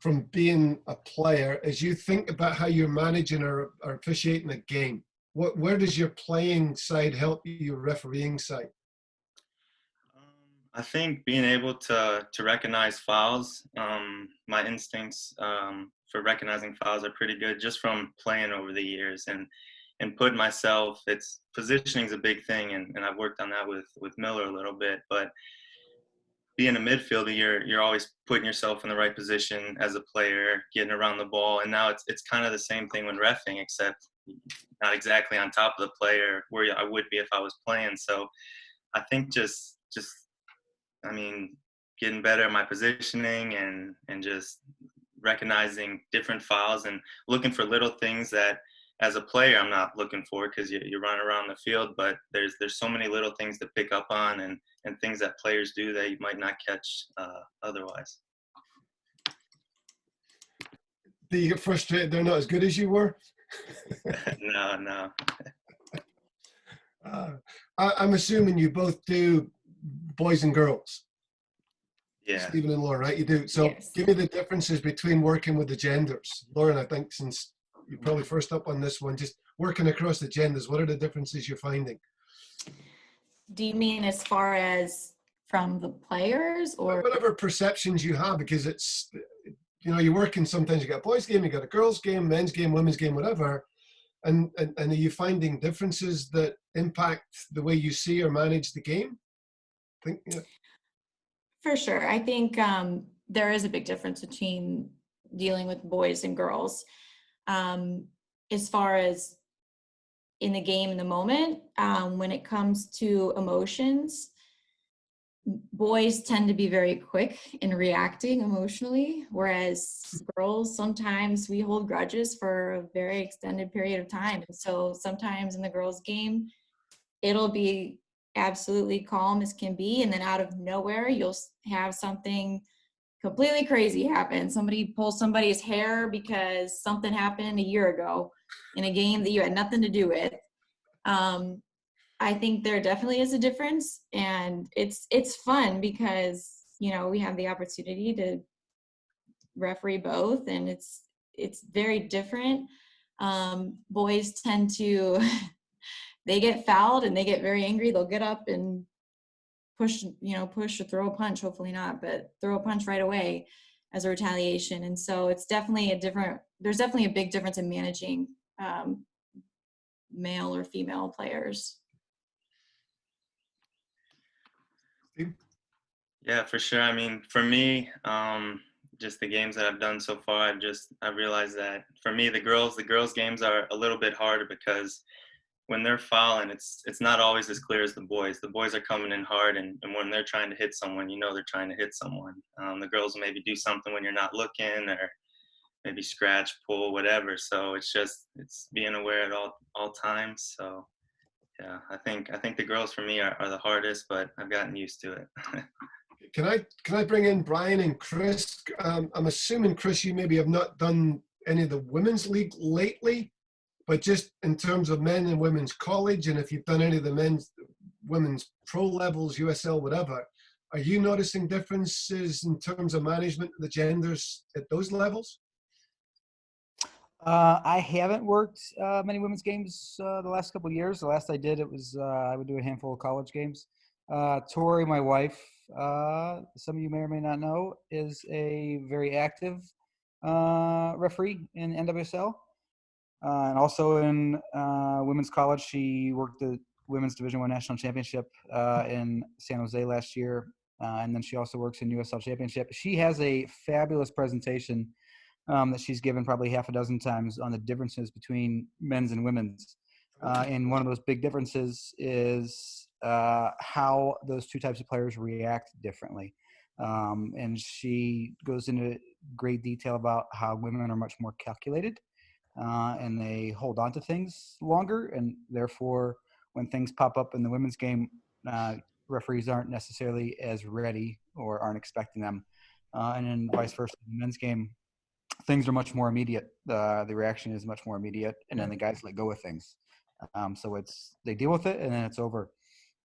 from being a player as you think about how you're managing or officiating a game? Where does your playing side help your refereeing side? I think being able to recognize fouls, my instincts for recognizing fouls are pretty good just from playing over the years, and put myself, positioning is a big thing, and I've worked on that with Miller a little bit, but being a midfielder, you're always putting yourself in the right position as a player, getting around the ball, and now it's kind of the same thing when reffing, except not exactly on top of the player where I would be if I was playing. So I think just getting better at my positioning and just recognizing different fouls and looking for little things that as a player I'm not looking for, because you run around the field, but there's so many little things to pick up on and things that players do that you might not catch otherwise. Do you get frustrated they're not as good as you were? No. I'm assuming you both do boys and girls. Yeah. Stephen and Lauren, right? You do. So Yes. Give me the differences between working with the genders. Lauren, I think since you're probably first up on this one, just working across the genders, what are the differences you're finding? Do you mean as far as from the players, or whatever perceptions you have? Because it's, you're working, sometimes you got a boys game, you got a girls game, men's game, women's game, whatever. And are you finding differences that impact the way you see or manage the game? For sure. I think there is a big difference between dealing with boys and girls. As far as in the game, in the moment, when it comes to emotions, boys tend to be very quick in reacting emotionally, whereas girls, sometimes we hold grudges for a very extended period of time. And so sometimes in the girls' game, it'll be absolutely calm as can be, and then out of nowhere, you'll have something completely crazy happen. Somebody pulls somebody's hair because something happened a year ago in a game that you had nothing to do with. I think there definitely is a difference, and it's fun because we have the opportunity to referee both, and it's very different. Boys tend to they get fouled and they get very angry. They'll get up and push or throw a punch, hopefully not, but throw a punch right away as a retaliation. And so it's definitely there's definitely a big difference in managing male or female players. Yeah, for sure. I mean, for me, just the games that I've done so far, I realized that for me, the girls games are a little bit harder because when they're fouling, it's not always as clear as the boys. The boys are coming in hard, and when they're trying to hit someone, they're trying to hit someone. The girls will maybe do something when you're not looking, or maybe scratch, pull, whatever. So it's being aware at all times. So yeah, I think the girls for me are the hardest, but I've gotten used to it. Can I bring in Brian and Chris? I'm assuming, Chris, you maybe have not done any of the women's league lately, but just in terms of men and women's college, and if you've done any of the women's pro levels, USL, whatever, are you noticing differences in terms of management of the genders at those levels? I haven't worked many women's games the last couple of years. The last I did, it was I would do a handful of college games. Tori, my wife, some of you may or may not know, is a very active referee in NWSL. And also in women's college, she worked the Women's Division I National Championship in San Jose last year. And then she also works in USL Championship. She has a fabulous presentation that she's given probably half a dozen times on the differences between men's and women's. And one of those big differences is how those two types of players react differently. And she goes into great detail about how women are much more calculated and they hold on to things longer. And therefore, when things pop up in the women's game, referees aren't necessarily as ready or aren't expecting them. And then vice versa, in the men's game, things are much more immediate. The reaction is much more immediate, and then the guys let go of things. So they deal with it, and then it's over.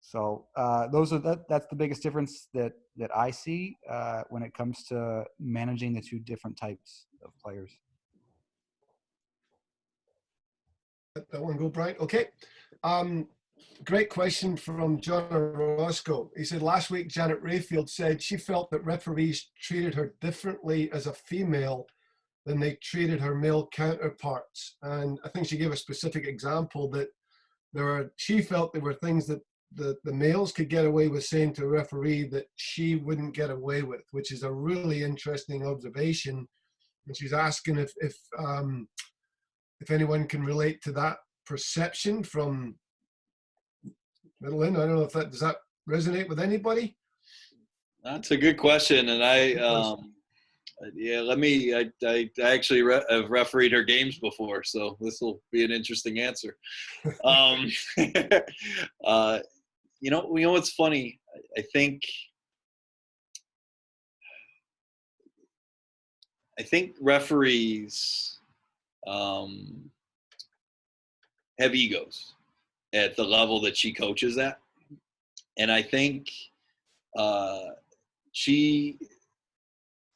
So that's the biggest difference that I see when it comes to managing the two different types of players. Let that one go, Brian. Okay. Great question from John Orozco. He said, last week, Janet Rayfield said she felt that referees treated her differently as a female than they treated her male counterparts. And I think she gave a specific example that she felt there were things that the males could get away with saying to a referee that she wouldn't get away with, which is a really interesting observation. And she's asking if anyone can relate to that perception from Middle Inn. I don't know if does that resonate with anybody? That's a good question. And I actually have refereed her games before, so this will be an interesting answer. You know what's funny? I think referees have egos at the level that she coaches at, and I think she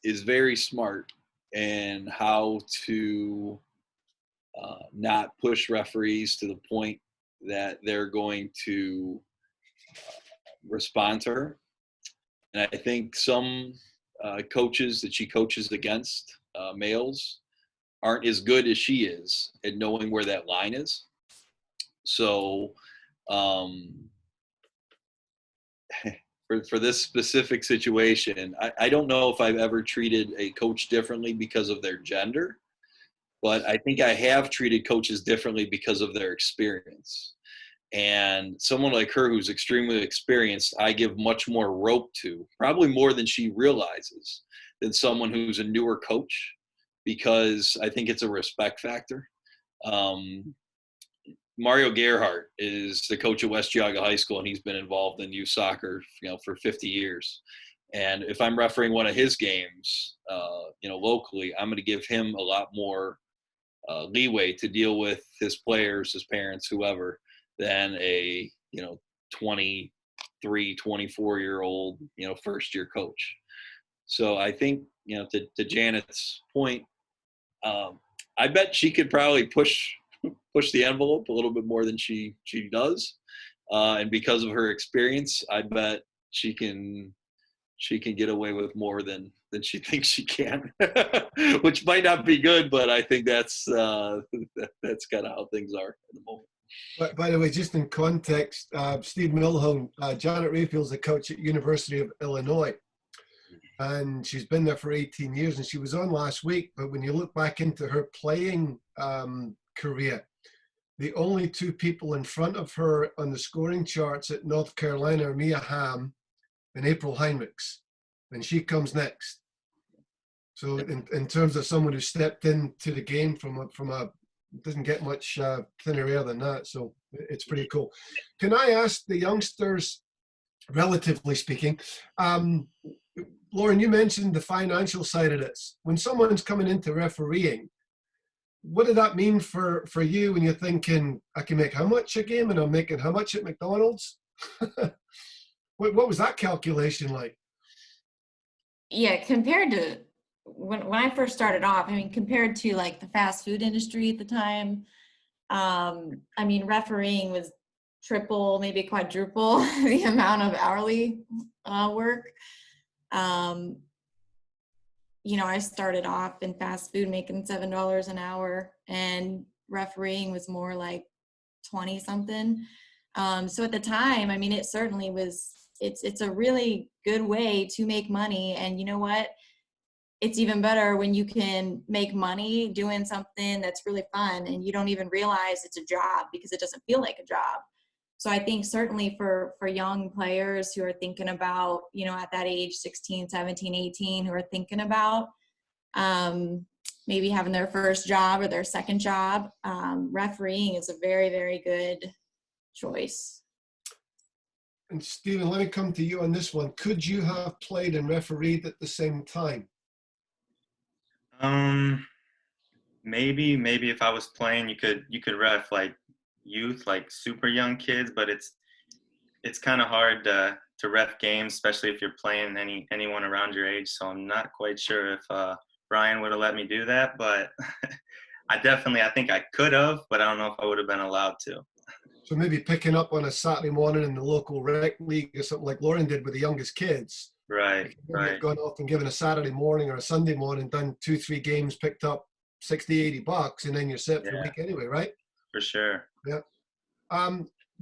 is very smart in how to not push referees to the point that they're going to respond to her. And I think some coaches that she coaches against, males, aren't as good as she is at knowing where that line is. So for this specific situation, I don't know if I've ever treated a coach differently because of their gender, but I think I have treated coaches differently because of their experience. And someone like her who's extremely experienced, I give much more rope to, probably more than she realizes, than someone who's a newer coach, because I think it's a respect factor. Mario Gerhardt is the coach at West Geauga High School, and he's been involved in youth soccer, for 50 years. And if I'm refereeing one of his games, locally, I'm going to give him a lot more leeway to deal with his players, his parents, whoever, than a 23, 24-year-old first-year coach. So I think to Janet's point, I bet she could probably push the envelope a little bit more than she does, and because of her experience, I bet she can get away with more than she thinks she can, which might not be good, but I think that's kind of how things are at the moment. But by the way, just in context, Steve Milhone, Janet Rayfield's a coach at University of Illinois, and she's been there for 18 years, and she was on last week. But when you look back into her playing career, the only two people in front of her on the scoring charts at North Carolina are Mia Hamm and April Heinrichs, and she comes next. So in terms of someone who stepped into the game from a doesn't get much thinner air than that, so it's pretty cool. Can I ask the youngsters, relatively speaking, Lauren, you mentioned the financial side of this. When someone's coming into refereeing, what did that mean for you when you're thinking, I can make how much a game and I'm making how much at McDonald's? What was that calculation like? Yeah, compared to when I first started off, I mean, compared to like the fast food industry at the time, I mean, refereeing was triple, maybe quadruple the amount of hourly work. Um, you know, I started off in fast food making $7 an hour, and refereeing was more like 20 something. So at the time, I mean, it certainly was, it's a really good way to make money. And you know what? It's even better when you can make money doing something that's really fun and you don't even realize it's a job because it doesn't feel like a job. So I think certainly for young players who are thinking about, you know, at that age, 16, 17, 18, who are thinking about maybe having their first job or their second job, refereeing is a very, very good choice. And Stephen, let me come to you on this one. Could you have played and refereed at the same time? Maybe if I was playing, you could ref like youth, like super young kids, but it's kind of hard to ref games, especially if you're playing anyone around your age. So I'm not quite sure if Brian would have let me do that, but I think I could have, but I don't know if I would have been allowed to. So maybe picking up on a Saturday morning in the local rec league or something like Lauren did with the youngest kids. Right. Gone off and given a Saturday morning or a Sunday morning, done 2-3 games, picked up $60-80, and then you're set for the week anyway, right? For sure. Yeah.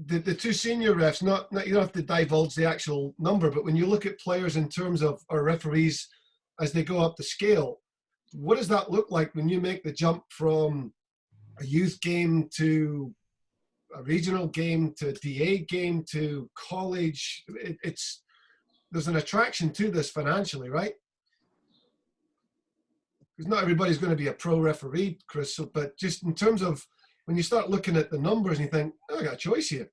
The two senior refs, not you don't have to divulge the actual number, but when you look at players in terms of our referees as they go up the scale, what does that look like when you make the jump from a youth game to a regional game to a DA game to college? There's an attraction to this financially, right? Because not everybody's going to be a pro referee, Chris. So, but just in terms of when you start looking at the numbers and you think, oh, I got a choice here.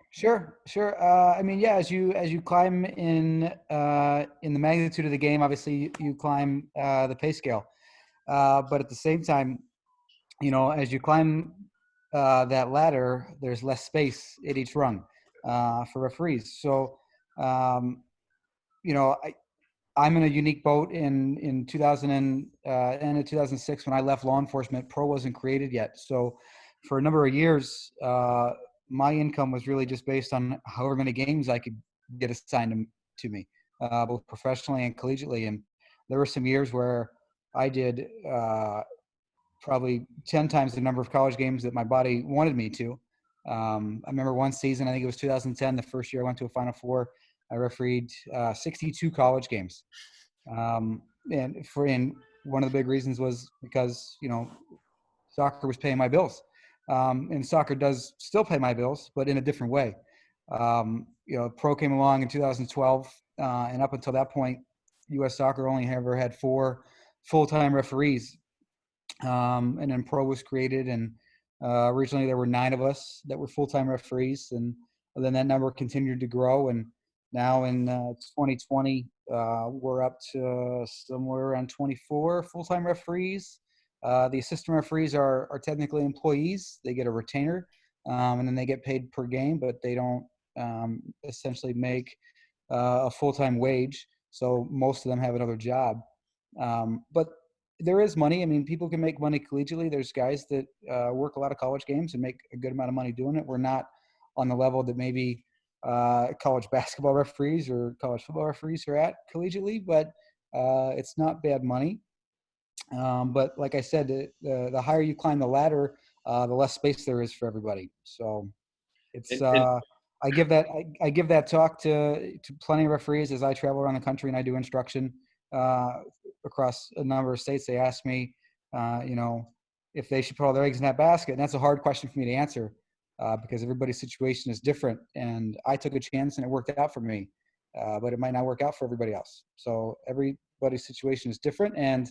Sure. I mean, yeah, as you climb in the magnitude of the game, obviously you climb the pay scale. But at the same time, you know, as you climb that ladder, there's less space at each rung for referees. So, you know, I'm in a unique boat in 2000 and end of 2006 when I left law enforcement. Pro wasn't created yet. So for a number of years, my income was really just based on however many games I could get assigned to me, both professionally and collegiately. And there were some years where I did probably 10 times the number of college games that my body wanted me to. I remember one season, I think it was 2010, the first year I went to a Final Four, I refereed 62 college games. And one of the big reasons was because, you know, soccer was paying my bills. And soccer does still pay my bills, but in a different way. You know, pro came along in 2012, and up until that point, U.S. Soccer only ever had 4 full-time referees. And then pro was created, and originally there were 9 of us that were full-time referees, and then that number continued to grow. And now in 2020, we're up to somewhere around 24 full-time referees. The assistant referees are technically employees. They get a retainer, and then they get paid per game, but they don't essentially make a full-time wage. So most of them have another job. But there is money. I mean, people can make money collegiately. There's guys that work a lot of college games and make a good amount of money doing it. We're not on the level that maybe college basketball referees or college football referees are at collegiately, but it's not bad money. But like I said, the higher you climb the ladder, the less space there is for everybody. So it's I give that talk to plenty of referees as I travel around the country and I do instruction across a number of states. They ask me, you know, if they should put all their eggs in that basket, and that's a hard question for me to answer because everybody's situation is different. And I took a chance and it worked out for me, but it might not work out for everybody else. So everybody's situation is different, and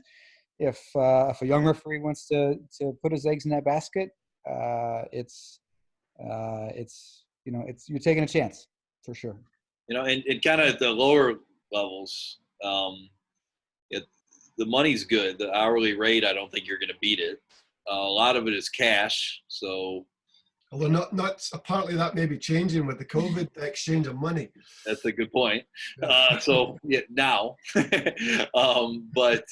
if a young referee wants to put his eggs in that basket, it's you know, you're taking a chance for sure. You know, and kind of at the lower levels, the money's good. The hourly rate, I don't think you're going to beat it. A lot of it is cash. So Although not apparently that may be changing with the COVID exchange of money. that's a good point. Yeah. So yeah, now, but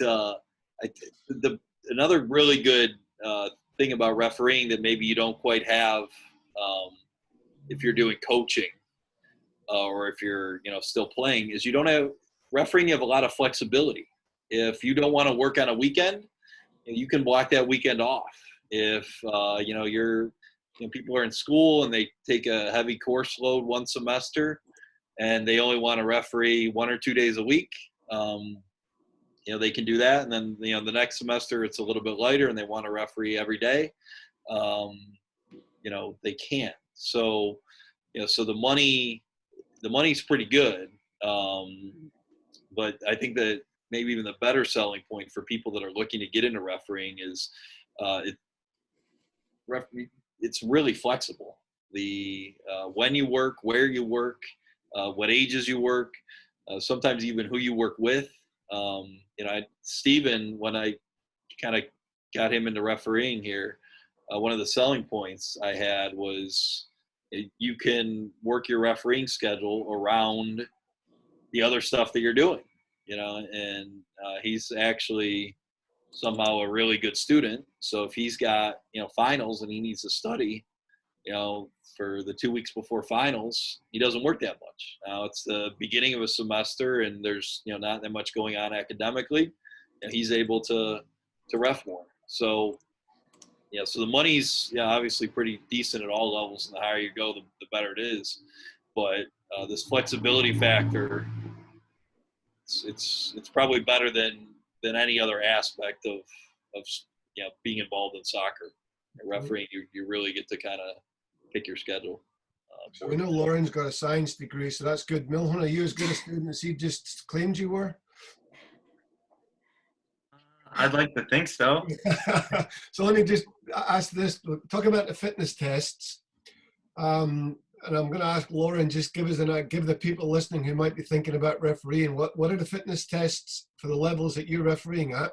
another really good thing about refereeing that maybe you don't quite have if you're doing coaching or if you're still playing is you don't have refereeing. You have a lot of flexibility. If you don't want to work on a weekend, you can block that weekend off. If people are in school and they take a heavy course load one semester and they only want to referee 1 or 2 days a week, they can do that. And then, the next semester it's a little bit lighter and they want to referee every day. They can't. So, so the money's pretty good. But I think that maybe even the better selling point for people that are looking to get into refereeing is it's really flexible. The when you work, where you work, what ages you work, sometimes even who you work with. Steven, when I kind of got him into refereeing here, one of the selling points I had was you can work your refereeing schedule around the other stuff that you're doing, and he's actually somehow a really good student. So if he's got, finals and he needs to study, for the 2 weeks before finals, he doesn't work that much. Now it's the beginning of a semester and there's, not that much going on academically, and he's able to ref more. So, so the money's obviously pretty decent at all levels, and the higher you go, the better it is. But this flexibility factor, it's probably better than any other aspect of being involved in soccer. Refereeing, you really get to kind of pick your schedule. So we know Lauren's got a science degree, so that's good. Milhon, are you as good a student as he just claimed you were? I'd like to think so. So let me just ask this. Talk about the fitness tests. And I'm going to ask Lauren, just give the people listening who might be thinking about refereeing, what are the fitness tests for the levels that you're refereeing at?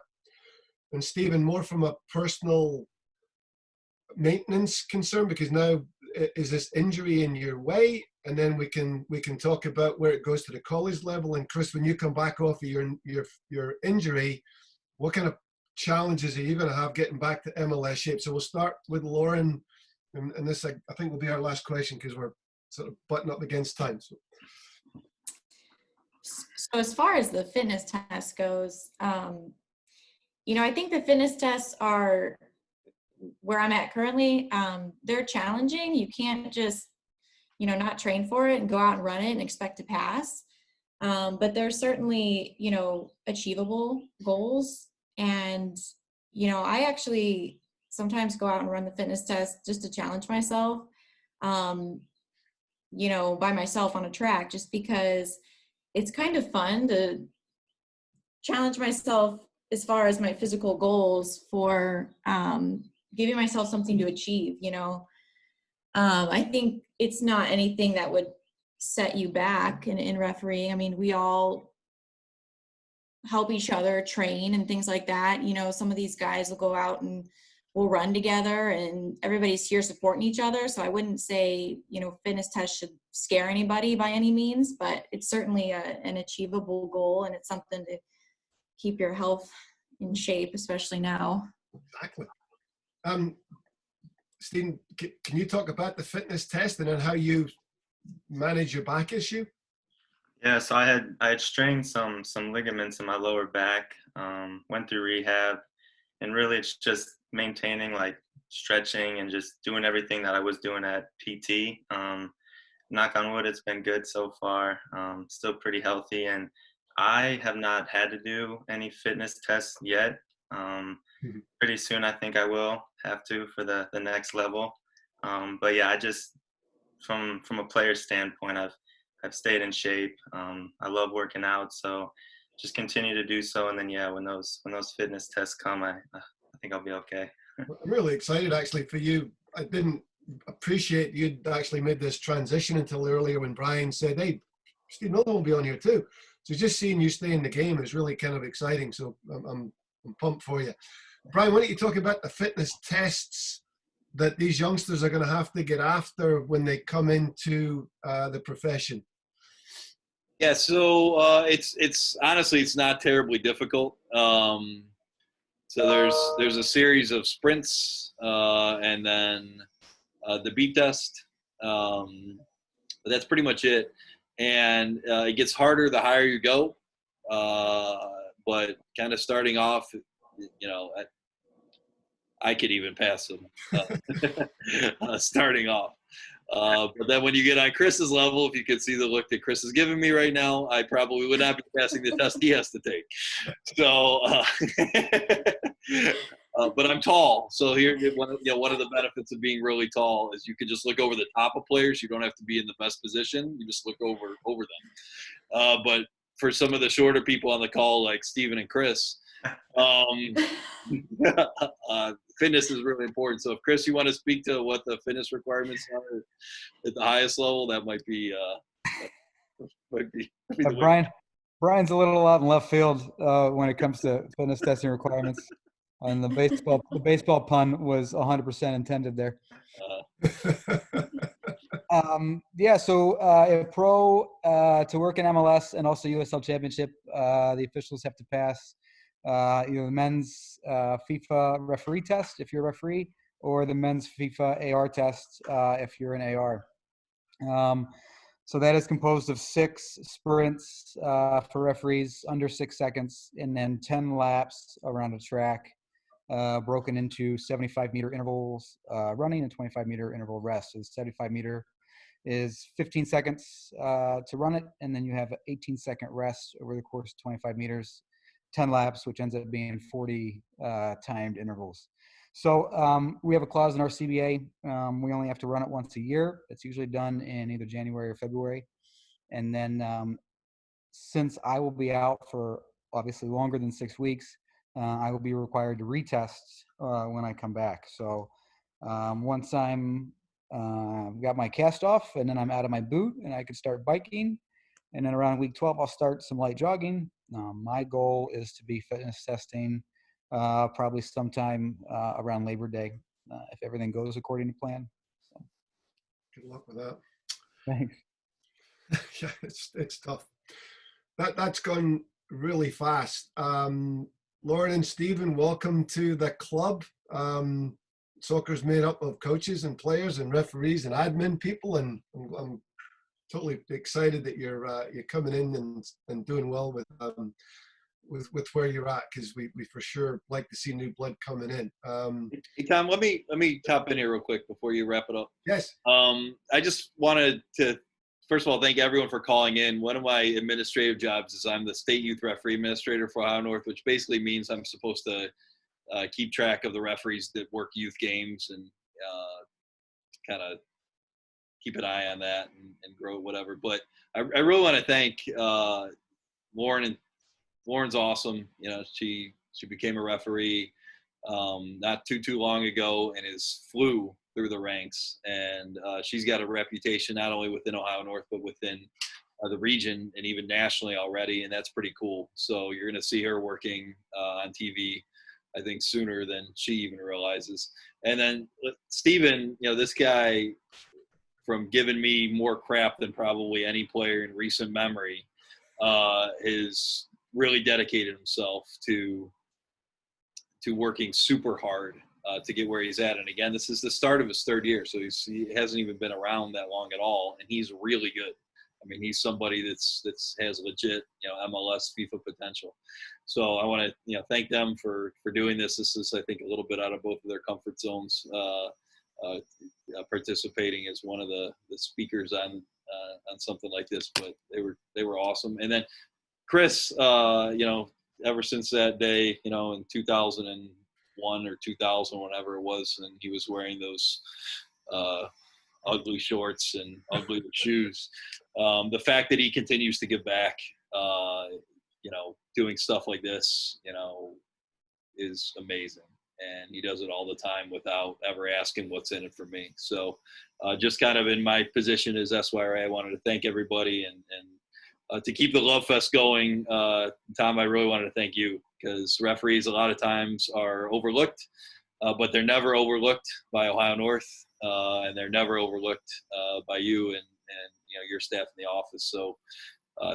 And Stephen, more from a personal maintenance concern, because now is this injury in your way? And then we can talk about where it goes to the college level. And Chris, when you come back off of your injury, what kind of challenges are you going to have getting back to MLS shape? So we'll start with Lauren, and this I think will be our last question because we're sort of butting up against time. So as far as the fitness test goes, I think the fitness tests are where I'm at currently. They're challenging. You can't just, not train for it and go out and run it and expect to pass. But they're certainly, achievable goals. And, I actually sometimes go out and run the fitness test just to challenge myself, by myself on a track, just because it's kind of fun to challenge myself as far as my physical goals for giving myself something to achieve. I think it's not anything that would set you back in refereeing. I mean, we all help each other train and things like that. Some of these guys will go out and we'll run together and everybody's here supporting each other. So I wouldn't say, fitness tests should scare anybody by any means, but it's certainly an achievable goal, and it's something to keep your health in shape, especially now. Exactly. Stephen, can you talk about the fitness test and then how you manage your back issue? Yeah, so I had strained some ligaments in my lower back, went through rehab, and really it's just maintaining, like, stretching and just doing everything that I was doing at PT. Knock on wood, it's been good so far. Still pretty healthy, and I have not had to do any fitness tests yet. Pretty soon I think I will have to for the next level. But yeah, I just, from a player standpoint, I've stayed in shape. I love working out, so just continue to do so. And then, yeah, when those fitness tests come, I think I'll be okay. I'm really excited actually for you. I didn't appreciate you'd actually made this transition until earlier when Brian said, "Hey, Steve Milhon will be on here too." So just seeing you stay in the game is really kind of exciting. So I'm pumped for you. Brian, why don't you talk about the fitness tests that these youngsters are going to have to get after when they come into the profession? Yeah, so it's honestly it's not terribly difficult. So there's a series of sprints and then the beat test. But that's pretty much it. And it gets harder the higher you go. But kind of starting off, you know, I could even pass them starting off. But then when you get on Chris's level, if you could see the look that Chris is giving me right now, I probably would not be passing the test he has to take. So, but I'm tall. So here, one of the benefits of being really tall is you can just look over the top of players. You don't have to be in the best position. You just look over them. But for some of the shorter people on the call, like Steven and Chris, fitness is really important. So if Chris, you want to speak to what the fitness requirements are at the highest level, that might be the Brian's a little out in left field when it comes to fitness testing requirements. And the baseball pun was 100% intended there. So a pro to work in MLS and also USL Championship, the officials have to pass either the men's FIFA referee test if you're a referee, or the men's FIFA AR test if you're an AR. So that is composed of 6 sprints for referees under 6 seconds, and then 10 laps around a track, broken into 75-meter intervals running and 25-meter interval rest. So the 75-meter is 15 seconds to run it, and then you have an 18-second rest over the course of 25 meters, 10 laps, which ends up being 40 timed intervals. So we have a clause in our CBA. We only have to run it once a year. It's usually done in either January or February. And then since I will be out for obviously longer than 6 weeks, I will be required to retest when I come back. So once I'm got my cast off and then I'm out of my boot and I can start biking, and then around week 12, I'll start some light jogging. My goal is to be fitness testing probably sometime around Labor Day, if everything goes according to plan. So. Good luck with that. Thanks. Yeah, it's tough. That's gone really fast. Lauren and Stephen, welcome to the club. Soccer's made up of coaches and players and referees and admin people, and I'm totally excited that you're coming in and doing well with where you're at, because we for sure like to see new blood coming in. Hey Tom, let me top in here real quick before you wrap it up. Yes. I just wanted to first of all thank everyone for calling in. One of my administrative jobs is I'm the state youth referee administrator for Ohio North, which basically means I'm supposed to keep track of the referees that work youth games and kind of keep an eye on that and grow whatever. But I really want to thank Lauren. And Lauren's awesome. You know, she became a referee not too long ago and flew through the ranks. And she's got a reputation not only within Ohio North but within the region and even nationally already. And that's pretty cool. So you're going to see her working on TV, I think, sooner than she even realizes. And then Steven, you know, this guy, from giving me more crap than probably any player in recent memory, is really dedicated himself to working super hard to get where he's at. And again, this is the start of his 3rd year, so he hasn't even been around that long at all, and he's really good. I mean, he's somebody that's has legit, you know, MLS FIFA potential. So I want to, thank them for doing this. This is, I think, a little bit out of both of their comfort zones. Participating as one of the speakers on something like this, but they were awesome. And then Chris, ever since that day, in 2001 or 2000, whatever it was, and he was wearing those ugly shorts and ugly shoes. The fact that he continues to give back, doing stuff like this, is amazing. And he does it all the time without ever asking what's in it for me. So just kind of in my position as SYRA, I wanted to thank everybody and to keep the Love Fest going. Tom, I really wanted to thank you, because referees a lot of times are overlooked, but they're never overlooked by Ohio North, and they're never overlooked by you and your staff in the office. So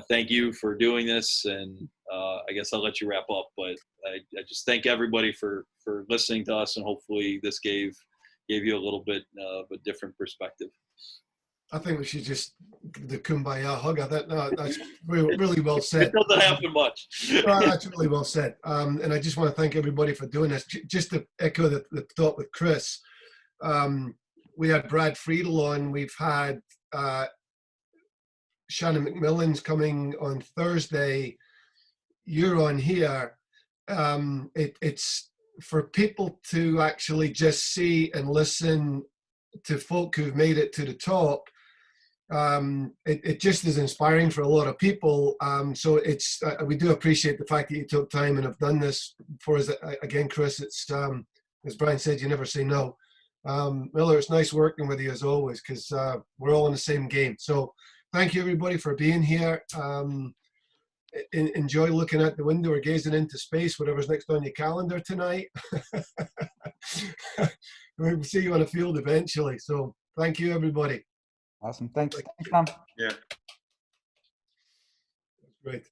thank you for doing this, and I guess I'll let you wrap up. But I just thank everybody for listening to us, and hopefully this gave you a little bit of a different perspective. I think we should just give the kumbaya hug. That's really well said. It doesn't happen much. That's really well said. And I just want to thank everybody for doing this. Just to echo the thought with Chris, we had Brad Friedel on. We've had Shannon McMillan's coming on Thursday. You're on here. It's for people to actually just see and listen to folk who've made it to the top. It just is inspiring for a lot of people. So it's we do appreciate the fact that you took time and have done this for us. Again, Chris, it's as Brian said, you never say no. Miller, it's nice working with you as always, because we're all in the same game. So thank you everybody for being here. Enjoy looking out the window or gazing into space, whatever's next on your calendar tonight. We'll see you on the field eventually. So thank you, everybody. Awesome. Thanks, Tom. Yeah. Great.